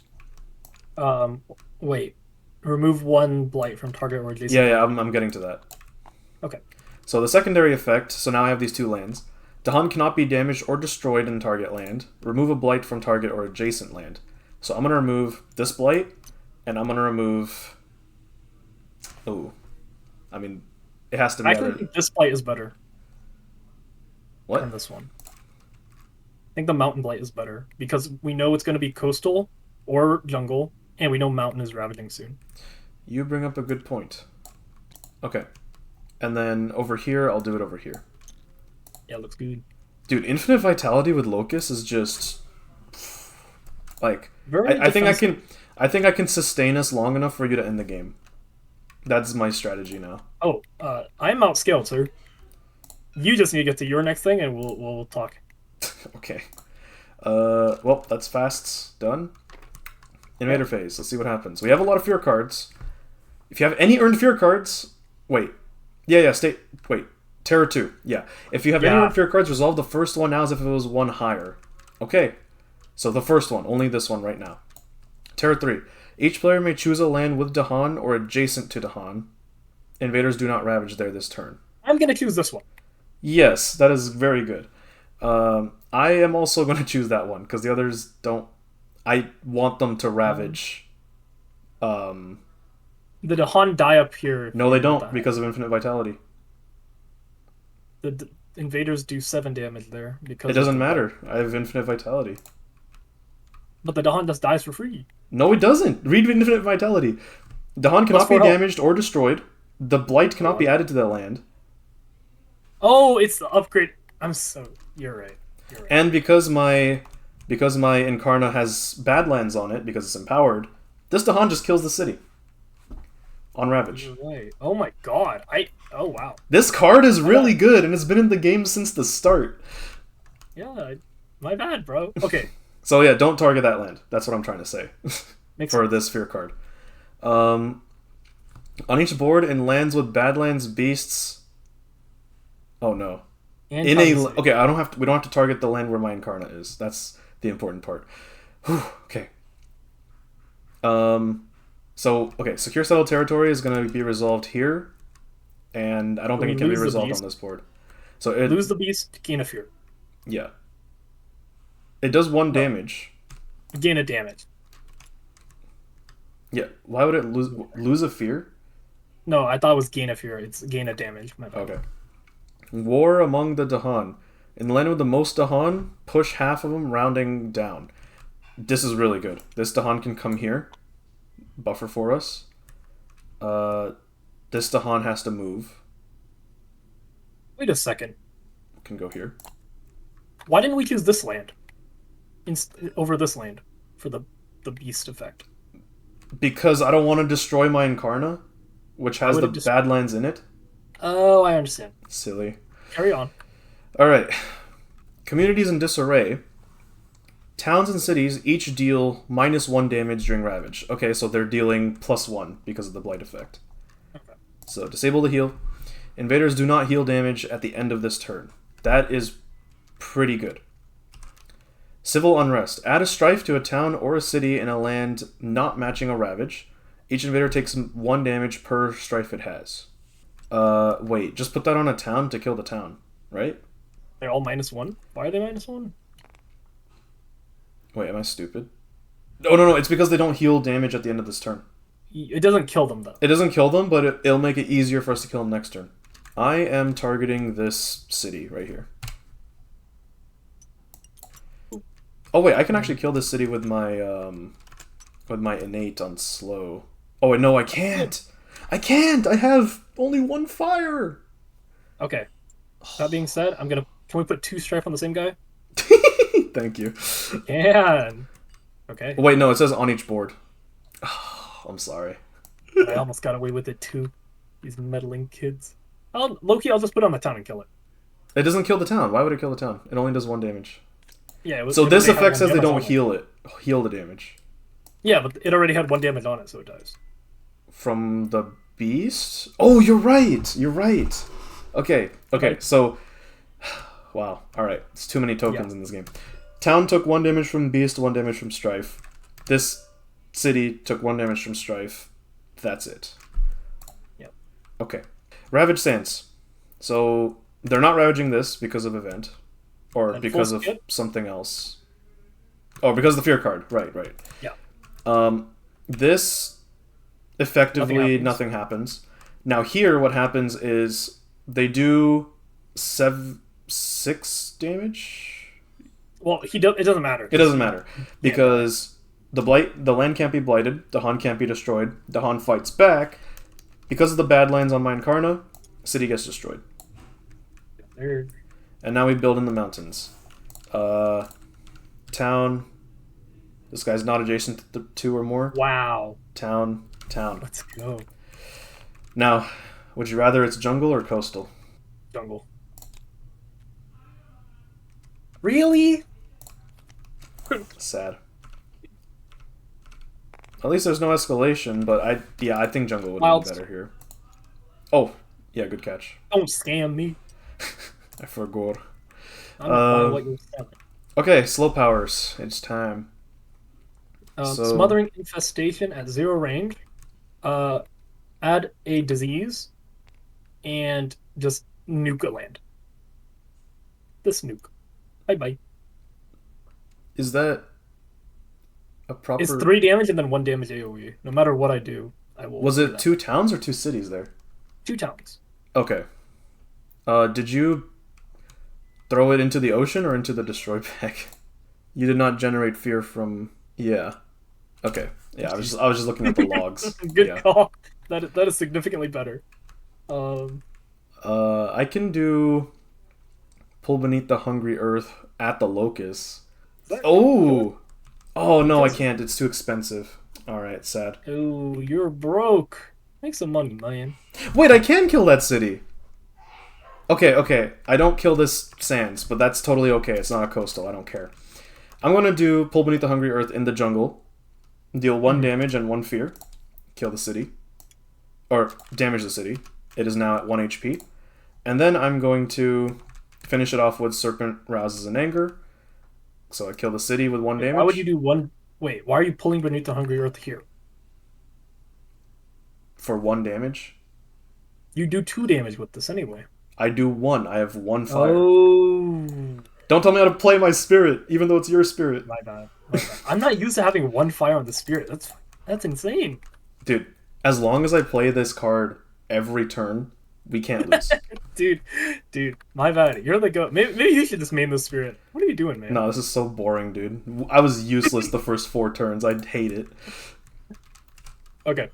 Wait. Remove 1 blight from target or adjacent. Yeah, I'm getting to that. Okay. So the secondary effect, so now I have these 2 lands. Dahan cannot be damaged or destroyed in target land. Remove a blight from target or adjacent land. So I'm going to remove this blight, and I'm going to remove... Oh. I mean, it has to be... I think this blight is better. What? Than this one. think the Mountain Blight is better because we know it's going to be coastal or jungle, and we know Mountain is ravaging soon. You bring up a good point. Okay. And then over here, I'll do it over here. Yeah, looks good. Dude, infinite vitality with Locus is just like Very I think defensive. I think I can sustain us long enough for you to end the game. That's my strategy now. Oh, I'm outscaled, sir. You just need to get to your next thing, and we'll talk. Okay. Well, that's fasts done. Invader phase. Let's see what happens. We have a lot of fear cards. If you have any earned fear cards, wait. Yeah, wait. Terror 2. Yeah. If you have any earned fear cards, resolve the first one now as if it was one higher. Okay. So the first one, only this one right now. Terror 3. Each player may choose a land with Dahan or adjacent to Dahan. Invaders do not ravage there this turn. I'm gonna choose this one. Yes, that is very good. I am also going to choose that one because the others don't. I want them to ravage. The Dahan die up here. No, they don't because of infinite vitality. The invaders do 7 damage there because it doesn't matter. I have infinite vitality. But the Dahan just dies for free. No, it doesn't. Read infinite vitality. Dahan cannot be damaged or destroyed. The blight cannot be added to that land. Oh, it's the upgrade. You're right. You're right. And because my Incarna has Badlands on it because it's empowered, this Dahan just kills the city. On Ravage. You're right. Oh my god. Oh wow. This card is really good and it's been in the game since the start. Yeah, my bad, bro. Okay. So yeah, don't target that land. That's what I'm trying to say. Makes for sense. this fear card. On each board in lands with Badlands beasts. Oh no. And okay, we don't have to target the land where my Incarna is. That's the important part. Whew, okay. So okay, secure settled territory is going to be resolved here, and I don't think it can be resolved on this board. So lose the beast, gain a fear. Yeah. It does 1 damage. Gain a damage. Yeah. Why would it lose a fear? No, I thought it was gain a fear. It's gain a damage. Okay. War among the Dahan. In the land with the most Dahan, push half of them, rounding down. This is really good. This Dahan can come here. Buffer for us. This Dahan has to move. Wait a second. Can go here. Why didn't we choose this land over this land for the beast effect? Because I don't want to destroy my Incarna, which has the Badlands in it. Oh, I understand. Silly. Carry on. Alright. Communities in disarray. Towns and cities each deal -1 damage during Ravage. Okay, so they're dealing +1 because of the Blight effect. Okay. So disable the heal. Invaders do not heal damage at the end of this turn. That is pretty good. Civil unrest. Add a strife to a town or a city in a land not matching a Ravage. Each invader takes 1 damage per strife it has. Wait, just put that on a town to kill the town, right? They're all -1? Why are they -1? Wait, am I stupid? No, it's because they don't heal damage at the end of this turn. It doesn't kill them, though. It doesn't kill them, but it'll make it easier for us to kill them next turn. I am targeting this city right here. Oh wait, I can actually kill this city with my innate on slow. Oh wait, no, I can't! I can't! I have only 1 fire! Okay. That being said, can we put 2 strife on the same guy? Thank you. Yeah. Okay. Wait, no, it says on each board. Oh, I'm sorry. I almost got away with it too. These meddling kids. Loki, I'll just put it on the town and kill it. It doesn't kill the town. Why would it kill the town? It only does 1 damage. Yeah. So this effect says they don't heal the damage. Yeah, but it already had 1 damage on it, so it dies. From the beast? Oh, you're right. You're right. Okay. So, wow. All right. It's too many tokens in this game. Town took 1 damage from beast, 1 damage from strife. This city took 1 damage from strife. That's it. Yep. Okay. Ravage Sands. So they're not ravaging this because of event, or and because of something else. Oh, because of the fear card. Right. Yeah. This effectively nothing happens. Now here, what happens is they do 6 damage. Well, he does. It doesn't matter It because doesn't matter can't die. because the land can't be blighted. Dahan can't be destroyed. Dahan fights back because of the bad lands on my Incarna. City gets destroyed, There. and now we build in the mountains. Uh, town. This guy's not adjacent to the two or more. Wow. Town, town. Let's go. Now, would you rather it's jungle or coastal? Jungle. Really? Sad. At least there's no escalation, but I think jungle would have been Wilds. better here. Oh, yeah, good catch. Don't scam me. I forgot. I'm not buying Uh, what you're selling. okay, slow powers. It's time. So Smothering infestation at 0 range. Uh, add a disease and just nuke a land. This nuke. Bye bye. is that a It's proper? 3 damage and then 1 damage AoE. No matter what I do, I will Was do it that. 2 towns or 2 cities there? 2 towns. Okay. Did you throw it into the ocean or into the destroy pack? You did not generate fear from. Yeah. Okay. Yeah, I was just looking at the logs. Good Yeah. call. That is significantly better. Um, I can do pull beneath the hungry earth at the Locus. that, Oh. Oh no, I Because- can't. It's too expensive. All right, sad. oh, you're broke. Make some money, man. Wait, I can kill that city. Okay, okay. I don't kill this sands, but that's totally okay. It's not a coastal. I don't care. I'm gonna do pull beneath the hungry earth in the jungle, deal 1 damage and 1 fear, kill the city, or damage the city. It is now at 1 HP, and then I'm going to finish it off with serpent rouses in anger. So I kill the city with 1 damage. Why would you do one? Wait, why are you pulling beneath the hungry earth here? for 1 damage? You do 2 damage with this anyway. I do 1. I have 1 fire. Oh, Don't tell me how to play my spirit, even though it's your spirit. my bad. My bad. I'm not used to having 1 fire on the spirit. That's insane. Dude, as long as I play this card every turn, we can't lose. Dude, my bad. You're the goat. Maybe you should just main the spirit. What are you doing, man? No, this is so boring, dude. I was useless the first 4 turns. I'd hate it. Okay.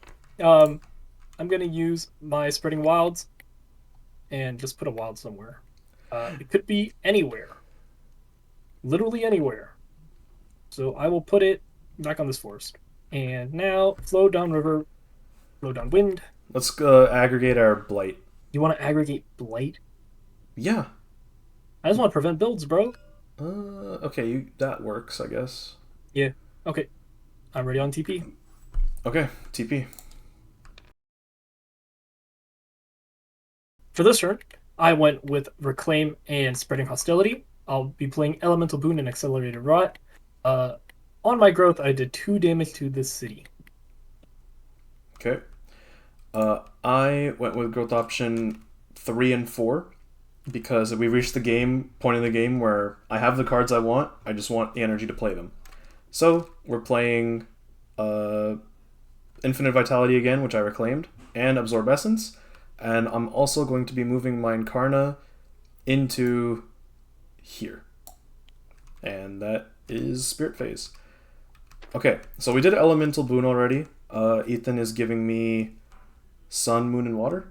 I'm gonna use my spreading wilds and just put a wild somewhere. It could be anywhere. Literally anywhere. So I will put it back on this forest. And now flow down river, flow down wind. Let's aggregate our blight. You want to aggregate blight? Yeah. I just want to prevent builds, bro. Okay, that works, I guess. Yeah. Okay. I'm ready on TP. Okay, TP. For this turn, I went with Reclaim and Spreading Hostility. I'll be playing Elemental Boon and Accelerated Rot. On my growth, I did 2 damage to this city. Okay. I went with growth option 3 and 4 because we reached the point in the game where I have the cards I want. I just want the energy to play them. So we're playing Infinite Vitality again, which I reclaimed, and Absorb Essence. And I'm also going to be moving my Incarna into here. And that is Spirit Phase. Okay, so we did Elemental Boon already. Ethan is giving me Sun, Moon, and Water.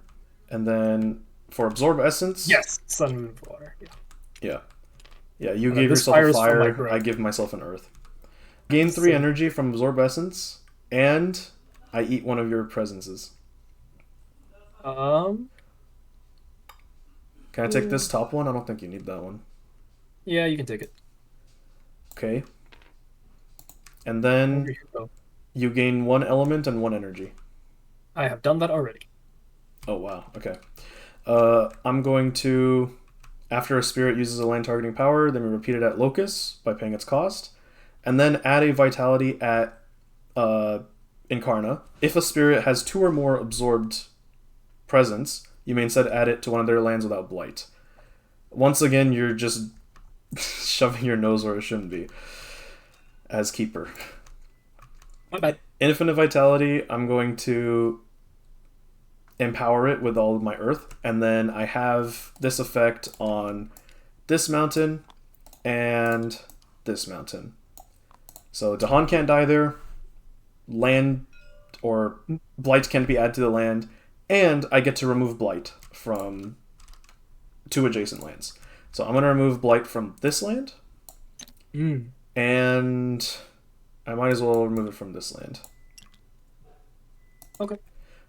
And then for Absorb Essence... Yes! Sun, Moon, Water. Yeah. Yeah. Yeah, you And gave this yourself a fire's from my fire, growth. I give myself an earth. Gain 3 So- energy from Absorb Essence, and I eat one of your presences. Can I take this top one? I don't think you need that one. Yeah, you can take it. Okay. And then you gain 1 element and 1 energy. I have done that already. Oh, wow. Okay. I'm going to, after a spirit uses a land targeting power, then we repeat it at Locus by paying its cost, and then add a Vitality at Incarna. If a spirit has 2 or more absorbed presence, you may instead add it to one of their lands without blight. Once again, you're just shoving your nose where it shouldn't be as keeper. My bad. Infinite Vitality, I'm going to empower it with all of my earth, and then I have this effect on this mountain and this mountain. So Dahan can't die there. Land or blight can't be added to the land, and I get to remove blight from 2 adjacent lands. So I'm gonna remove blight from this land, and I might as well remove it from this land. Okay.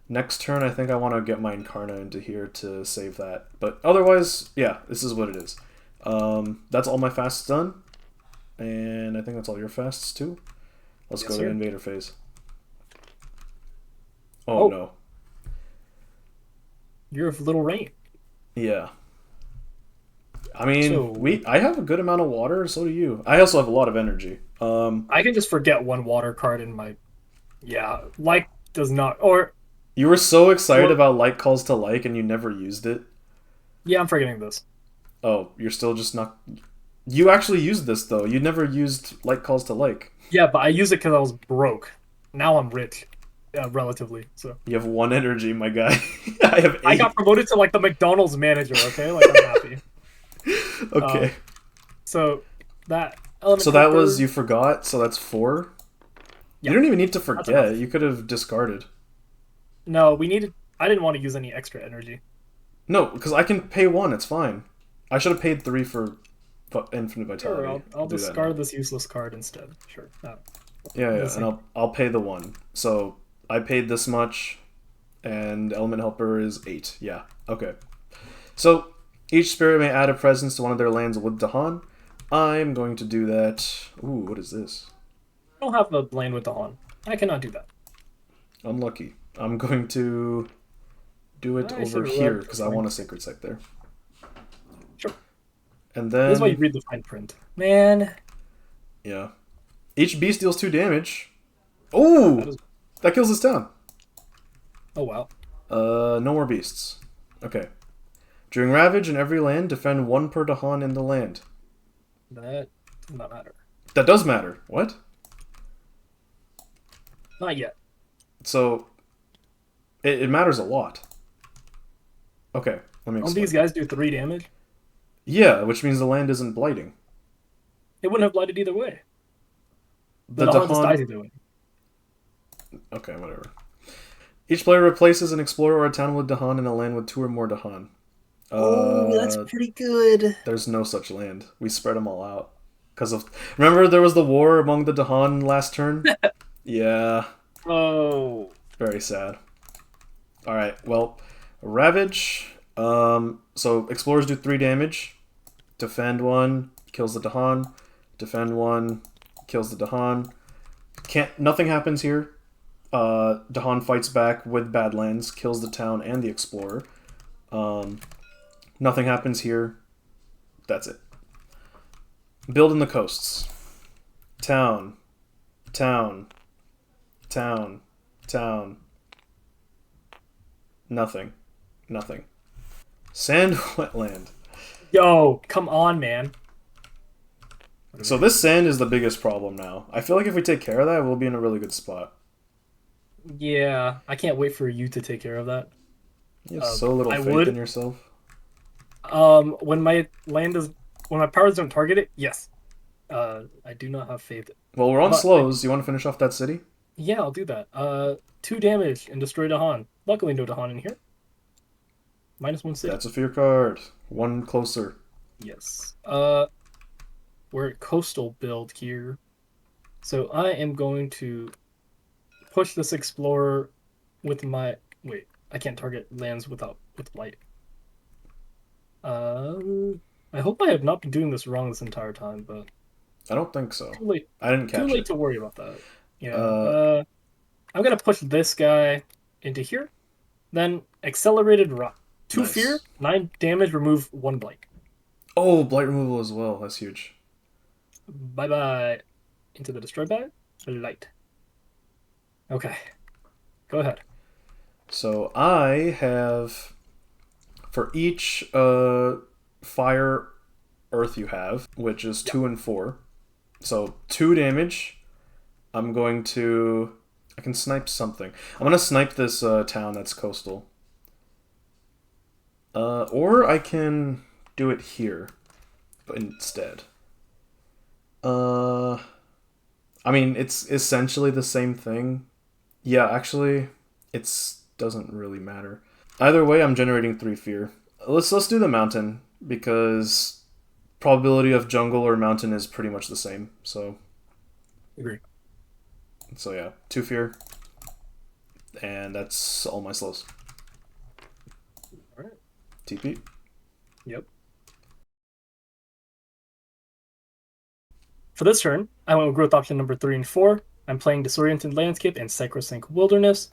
Next turn, I think I want to get my Incarna into here to save that. But otherwise, yeah, this is what it is. That's all my fasts done. And I think that's all your fasts too. Let's go to Invader phase. Oh no. You're of little rain. Yeah. I mean, I have a good amount of water, so do you. I also have a lot of energy. I can just forget one water card in my... Yeah, like does not... Or... You were so excited about like calls to like and you never used it. Yeah, I'm forgetting this. Oh, you're still just not... You actually used this, though. You never used like calls to like. Yeah, but I used it because I was broke. Now I'm rich, relatively. So you have 1 energy, my guy. I have 8. I got promoted to like the McDonald's manager. Okay, like I'm happy. Okay. So that element. So that was you forgot. So that's 4. Yeah, you don't even need to forget. You could have discarded. No, we needed. I didn't want to use any extra energy. No, because I can pay 1. It's fine. I should have paid 3 for infinite vitality. Sure, I'll discard this useless card instead. Sure. Yeah, and I'll pay the 1. So I paid this much, and element helper is 8. Yeah. Okay. So each spirit may add a presence to one of their lands with Dahan. I'm going to do that. Ooh, what is this? I don't have a land with Dahan. I cannot do that. Unlucky. I'm going to do it over here because I want a sacred site there. Sure. And then... This is why you read the fine print. Man. Yeah. Each beast deals 2 damage. Oh! That kills this town. Oh, wow. No more beasts. Okay. During Ravage in every land, defend 1 per Dahan in the land. That does not matter. That does matter. What? Not yet. So, it matters a lot. Okay, let me explain. Don't these guys do 3 damage? Yeah, which means the land isn't blighting. It wouldn't have blighted either way. The Dahan just dies either way. Okay, whatever. Each player replaces an explorer or a town with Dahan in a land with 2 or more Dahan. Oh, that's pretty good. There's no such land. We spread them all out. Remember there was the war among the Dahan last turn? Yeah. Oh. Very sad. Alright, well, Ravage. So explorers do 3 damage. Defend 1, kills the Dahan. Defend 1, kills the Dahan. Nothing happens here. Dahan fights back with Badlands, kills the town and the explorer. Nothing happens here. That's it. Build in the coasts. Town. Town. Town. Town. Nothing. Nothing. Sand wetland. Yo, come on, man. So this sand is the biggest problem now. I feel like if we take care of that, we'll be in a really good spot. Yeah, I can't wait for you to take care of that. You have so little faith in yourself. When my powers don't target it, yes. I do not have faith. Well, we're on slows. You want to finish off that city? Yeah, I'll do that. 2 damage and destroy Dahan. Luckily, no Dahan in here. -1 city. That's a fear card. 1 closer. Yes. We're at coastal build here. So I am going to push this explorer with my... Wait, I can't target lands with light. I hope I have not been doing this wrong this entire time, but... I don't think so. Too late. I didn't catch it. Too late to worry about that. Yeah. I'm going to push this guy into here. Then accelerated rock. 2 fear, 9 damage, remove 1 blight. Oh, blight removal as well. That's huge. Bye-bye. Into the destroy bag. Light. Okay. Go ahead. So I have... For each fire earth you have, which is 2 and 4. So 2 damage. I'm going to... I can snipe something. I'm going to snipe this town that's coastal. Or I can do it here instead. Uh, I mean, it's essentially the same thing. Yeah, actually, it's doesn't really matter. Either way, I'm generating 3 fear. Let's do the mountain because probability of jungle or mountain is pretty much the same. Agree. So yeah, 2 fear, and that's all my slows. All right. TP. Yep. For this turn, I went with growth option number 3 and 4. I'm playing Disoriented Landscape and Sacrosanct Wilderness.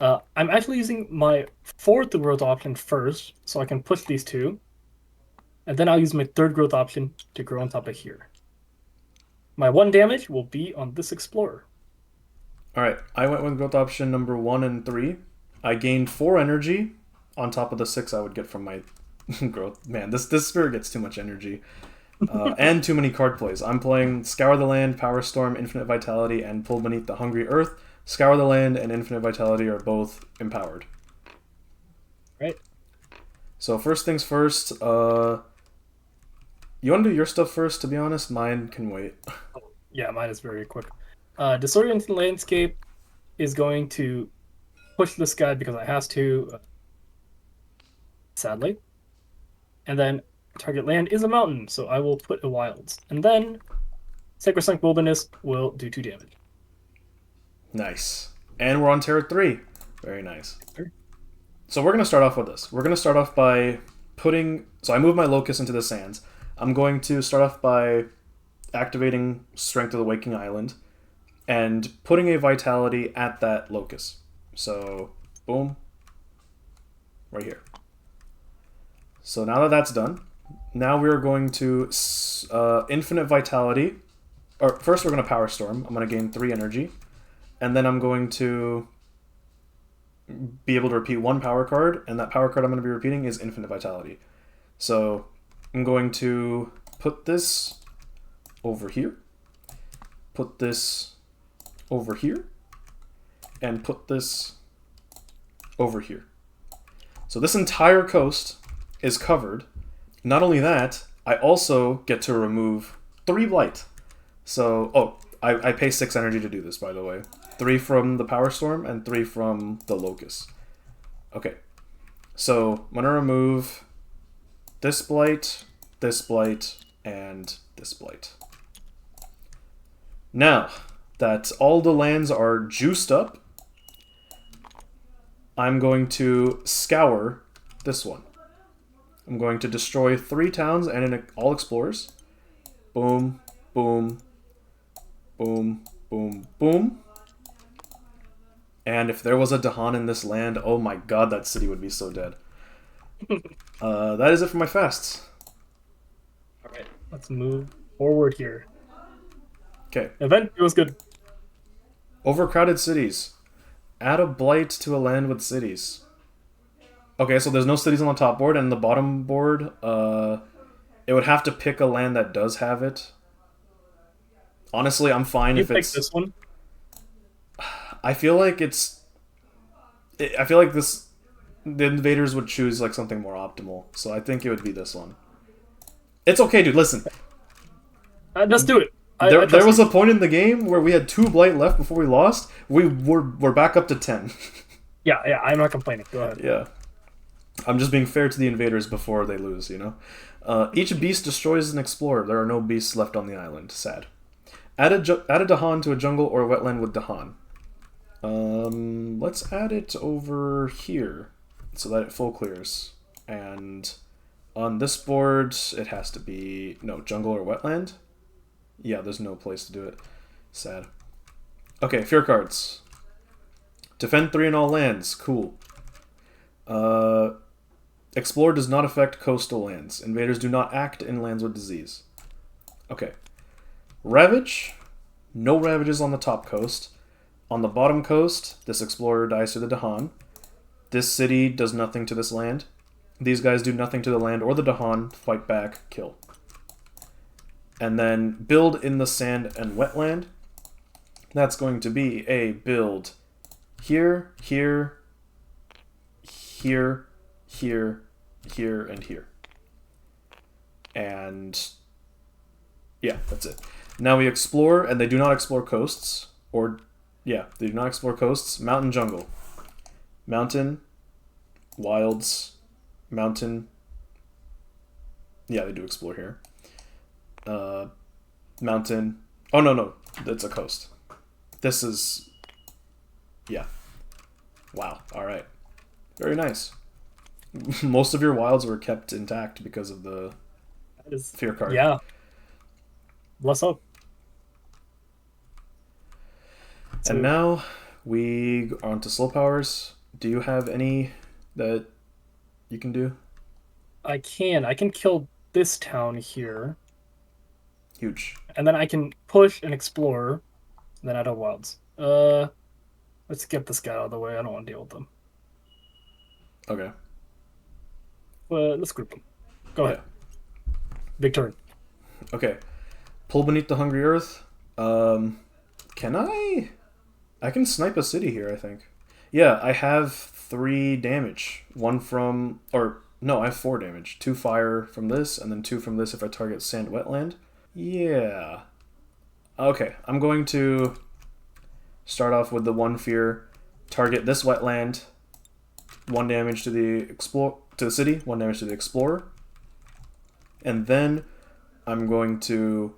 I'm actually using my fourth growth option first, so I can push these two. And then I'll use my third growth option to grow on top of here. My 1 damage will be on this Explorer. Alright, I went with growth option number 1 and 3. I gained 4 energy on top of the 6 I would get from my growth. Man, this spirit gets too much energy. And too many card plays. I'm playing Scour the Land, Power Storm, Infinite Vitality, and Pull Beneath the Hungry Earth. Scour the Land and Infinite Vitality are both empowered. Right. So first things first, you want to do your stuff first, to be honest? Mine can wait. Oh, yeah, mine is very quick. Disoriented Landscape is going to push this guy because I has to, sadly. And then target land is a mountain, so I will put a wilds. And then Sacrosanct Wilderness will do 2 damage. Nice. And we're on Terra 3. Very nice. Sure. So we're going to start off with this. We're going to start off by putting... So I move my Locus into the sands. I'm going to start off by activating Strength of the Waking Island and putting a Vitality at that Locus. So, boom. Right here. So now that that's done, now we're going to Infinite Vitality. Or first we're going to Power Storm. I'm going to gain 3 energy. And then I'm going to be able to repeat 1 power card, and that power card I'm going to be repeating is Infinite Vitality. So I'm going to put this over here, put this over here, and put this over here. So this entire coast is covered. Not only that, I also get to remove 3 blight. So, I pay 6 energy to do this, by the way. 3 from the Power Storm and 3 from the Locus. Okay. So, I'm going to remove this blight, and this blight. Now that all the lands are juiced up, I'm going to scour this one. I'm going to destroy 3 towns and all explorers. Boom, boom, boom, boom, boom. And if there was a Dahan in this land, oh my god, that city would be so dead. That is it for my fasts. Alright, let's move forward here. Okay. Event was good. Overcrowded cities. Add a blight to a land with cities. Okay, so there's no cities on the top board, and the bottom board, it would have to pick a land that does have it. Honestly, I'm fine if it's... this one? I feel like it's... I feel like this... The invaders would choose like something more optimal, so I think it would be this one. It's okay, dude, listen. Let's do it. There was a point in the game where we had 2 blight left before we lost. We're back up to 10. Yeah, I'm not complaining. Go ahead. Yeah. I'm just being fair to the invaders before they lose, you know? Each beast destroys an explorer. There are no beasts left on the island. Sad. Add a Dahan to a jungle or a wetland with Dahan. Let's add it over here so that it full clears. And on this board, it has to be... No, jungle or wetland? Yeah, there's no place to do it. Sad. Okay, fear cards. Defend 3 in all lands. Cool. Explore does not affect coastal lands. Invaders do not act in lands with disease. Okay. Ravage. No ravages on the top coast. On the bottom coast, this explorer dies to the Dahan. This city does nothing to this land. These guys do nothing to the land or the Dahan. Fight back, kill. And then build in the sand and wetland. That's going to be a build here, here, here, here, here, and here. And yeah, that's it. Now we explore, and they do not explore coasts. Or, yeah, they do not explore coasts. Mountain, jungle. Mountain, wilds, mountain. Yeah, they do explore here. Mountain. Oh, no, no. It's a coast. This is... Yeah. Wow. All right. Very nice. Most of your wilds were kept intact because of the fear card. Yeah. Bless up. And now we are on to slow powers. Do you have any that you can do? I can kill this town here, Huge. and then I can push and explore, and then I don't wilds. Let's get this guy out of the way. I don't want to deal with them. Okay. Let's group them. Go ahead. Big turn. Okay. Pull beneath the hungry earth. Can I? I can snipe a city here, I think. Yeah, I have 3 damage. One from, or no, I have 4 damage. 2 fire from this, and then 2 from this if I target sand wetland. Yeah. Okay, I'm going to start off with the 1 fear. Target this wetland. 1 damage to the city. 1 damage to the explorer. And then I'm going to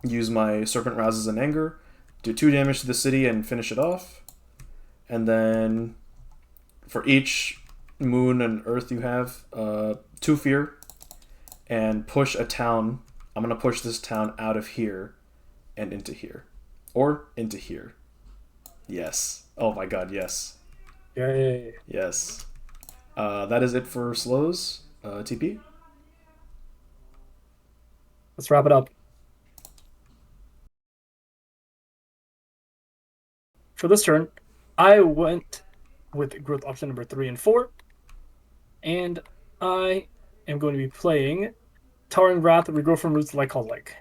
use my Serpent Rouses in Anger, do 2 damage to the city and finish it off. And then for each moon and earth you have, 2 fear, and push a town. I'm going to push this town out of here and into here. Or into here. Yes. Oh my god, yes. Yay. Yes. That is it for slows. TP? Let's wrap it up. For this turn, I went with growth option number 3 and 4, and I am going to be playing Towering Wrath, Regrow from Roots Like Call Like.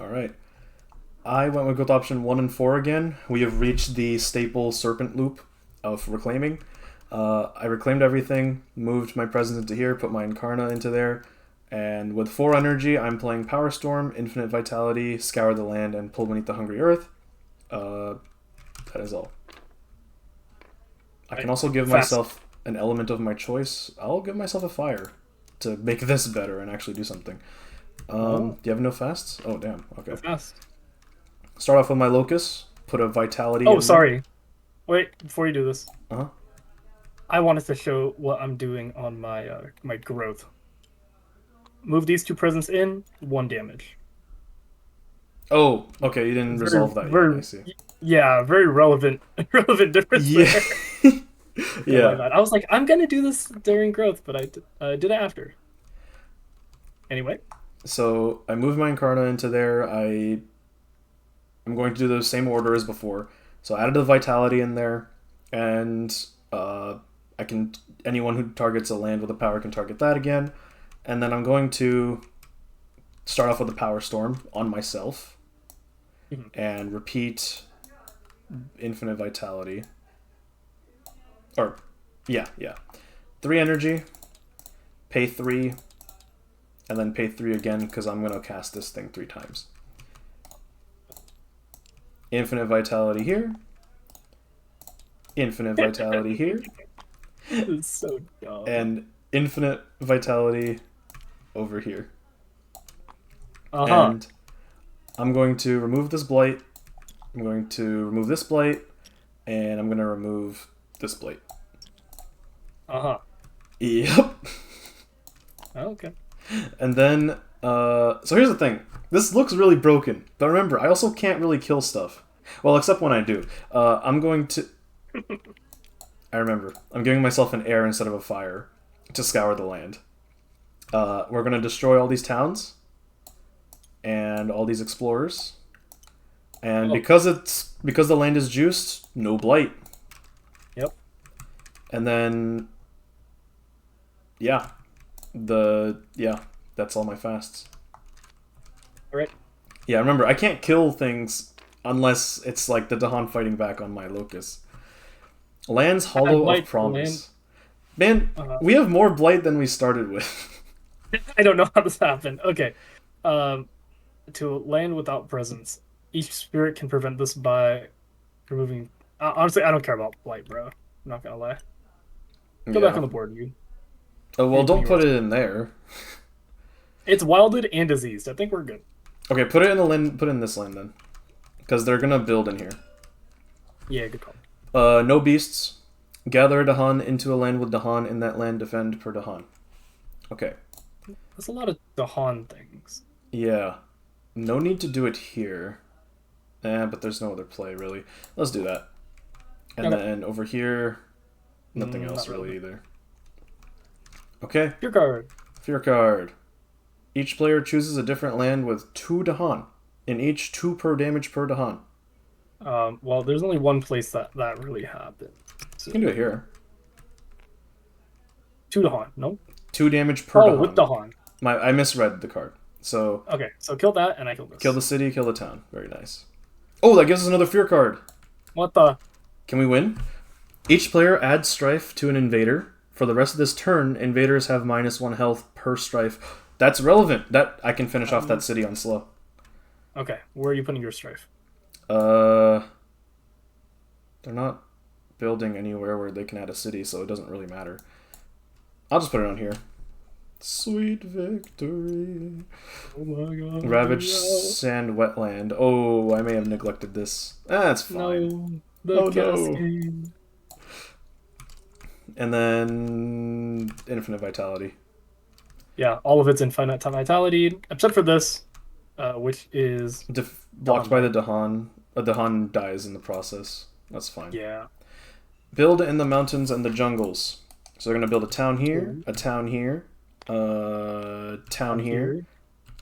Alright. I went with growth option 1 and 4 again. We have reached the staple serpent loop of reclaiming. I reclaimed everything, moved my presence into here, put my Incarna into there, and with 4 energy, I'm playing Power Storm, Infinite Vitality, Scour the Land, and Pull Beneath the Hungry Earth. That is all. I can also give myself an element of my choice. I'll give myself a fire to make this better and actually do something. Do you have no fasts? Oh, damn. Okay. No fast. Start off with my Locus. Put a Vitality Oh, sorry. Wait, before you do this. Uh-huh. I wanted to show what I'm doing on my my growth. Move these 2 presents in, 1 damage. Oh, okay. You didn't resolve that yet. I see. Yeah, very relevant difference Yeah. there. Yeah. I was like, I'm gonna do this during growth, but I did it after. Anyway. So I moved my Incarna into there. I'm going to do the same order as before. So I added the Vitality in there, and anyone who targets a land with a power can target that again. And then I'm going to start off with a Power Storm on myself, and repeat Infinite Vitality. Or, yeah. 3 energy, pay 3, and then pay 3 again because I'm going to cast this thing 3 times. Infinite Vitality here. Infinite Vitality here. This is so dumb. And Infinite Vitality over here. Uh-huh. And I'm going to remove this Blight. I'm going to remove this Blight. And I'm going to remove this Blight. Uh-huh. Yep. Oh, okay. And then, so here's the thing. This looks really broken. But remember, I also can't really kill stuff. Well, except when I do. I'm going to... I remember. I'm giving myself an air instead of a fire to scour the land. We're going to destroy all these towns and all these explorers. And because the land is juiced, no blight. Yep. And then that's all my fasts. All right. Yeah, remember, I can't kill things unless it's like the Dahan fighting back on my Locus. Land's Hollow of Promise. Man, we have more blight than we started with. I don't know how this happened. Okay. Um, to land without presence. Each spirit can prevent this by removing. Honestly, I don't care about blight, bro. I'm not gonna lie. Go back Yeah. on the board, you. Oh Where well, you putting don't put yours? it in there. It's wilded and diseased. I think we're good. Okay, put it in the land. Put it in this land then, because they're gonna build in here. Yeah, good call. No beasts. Gather a Dahan into a land with Dahan in that land. Defend per Dahan. Okay. That's a lot of Dahan things. Yeah. No need to do it here. But there's no other play really. Let's do that. And Okay. then over here, nothing else Not really relevant. either. Okay. Your card. Fear card. Each player chooses a different land with 2 Dahan. In each, 2 per damage per Dahan. Well, there's only one place that really happened. You So, can do it here. 2 Dahan. No. 2 damage per Oh, with Dahan. Dahan. I misread the card. So Okay, so kill that, and I kill this. kill the city, kill the town. Very nice. Oh, that gives us another fear card. What the? Can we win? Each player adds strife to an invader. For the rest of this turn, invaders have -1 health per strife. That's relevant. That I can finish off that city on slow. Okay, where are you putting your strife? They're not building anywhere where they can add a city, so it doesn't really matter. I'll just put it on here. Sweet victory. Oh my god. Ravaged sand wetland. Oh, I may have neglected this. That's fine. No. The Oh, no. cascade. And then infinite vitality. Yeah, all of it's infinite vitality, except for this, which is Blocked by the Dahan. A Dahan dies in the process. That's fine. yeah. Build in the mountains and the jungles. So they're gonna build a town here, a town here, town here,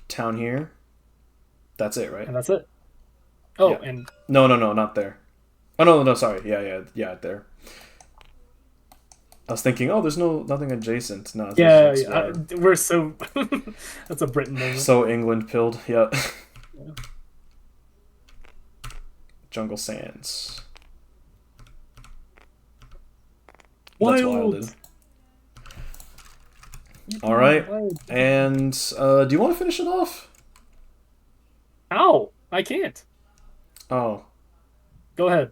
town here. That's it, right? And that's it. Oh, Yeah. and No, not there. Oh no, sorry. Yeah, there. I was thinking, oh, there's nothing adjacent. No, yeah, just we're so that's a Britain moment. so England pilled. Yeah. Yeah. Jungle Sands. Wild. That's wilded. All right, and do you want to finish it off? Ow! I can't. Oh, Go ahead.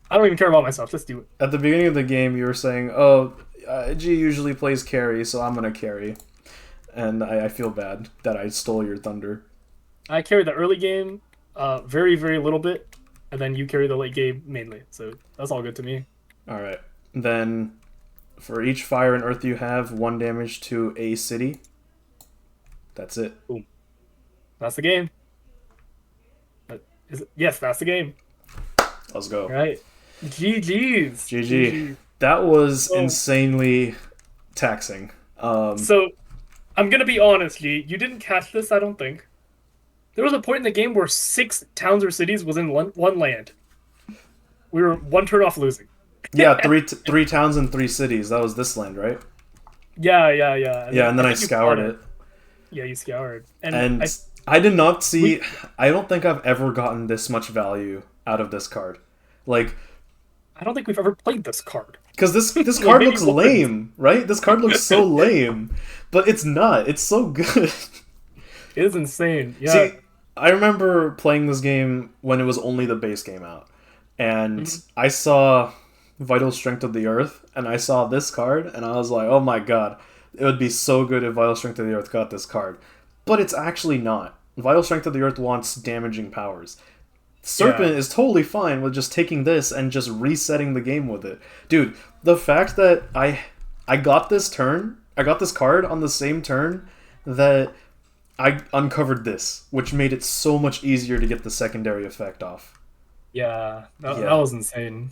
I don't even care about myself. Just do it. at the beginning of the game, you were saying, "Oh, G usually plays carry, so I'm gonna carry," and I feel bad that I stole your thunder. I carry the early game, very very little bit, and then you carry the late game mainly. So that's all good to me. All right, then for each fire and earth you have, 1 damage to a city. That's it. Boom. That's the game. Yes, that's the game. Let's go. All right. GG's. GG. That was Oh. insanely taxing. So, I'm gonna be honest, G. You didn't catch this, I don't think. There was a point in the game where 6 towns or cities was in one land. We were 1 turn off losing. Yeah, three towns and 3 cities. That was this land, right? Yeah. Yeah, and then I think you scoured fought it. Yeah, you scoured. And I did not see. I don't think I've ever gotten this much value out of this card. Like, I don't think we've ever played this card. because this Well, card maybe looks once. lame, right? This card looks so lame, but it's not. It's so good. It is insane. Yeah. See, I remember playing this game when it was only the base game out, and I saw Vital Strength of the Earth, and I saw this card, and I was like, oh my god, it would be so good if Vital Strength of the Earth got this card. But it's actually not. Vital Strength of the Earth wants damaging powers. Serpent is totally fine with just taking this and just resetting the game with it. Dude, the fact that I got this card on the same turn that I uncovered this, which made it so much easier to get the secondary effect off. Yeah. That Yeah. was insane.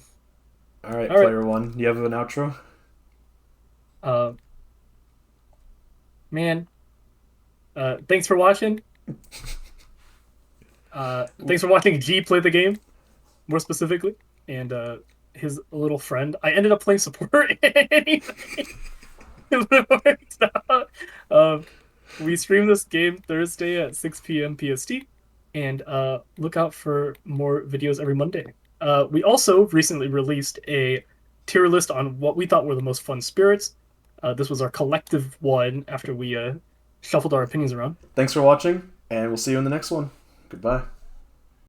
All right, All right. player 1, you have an outro? Man. Thanks for watching. Thanks for watching G play the game, more specifically, and his little friend. I ended up playing support anyway. It worked out. We stream this game Thursday at 6 p.m. PST, and look out for more videos every Monday. We also recently released a tier list on what we thought were the most fun spirits. This was our collective one after we shuffled our opinions around. Thanks for watching, and we'll see you in the next one. Goodbye.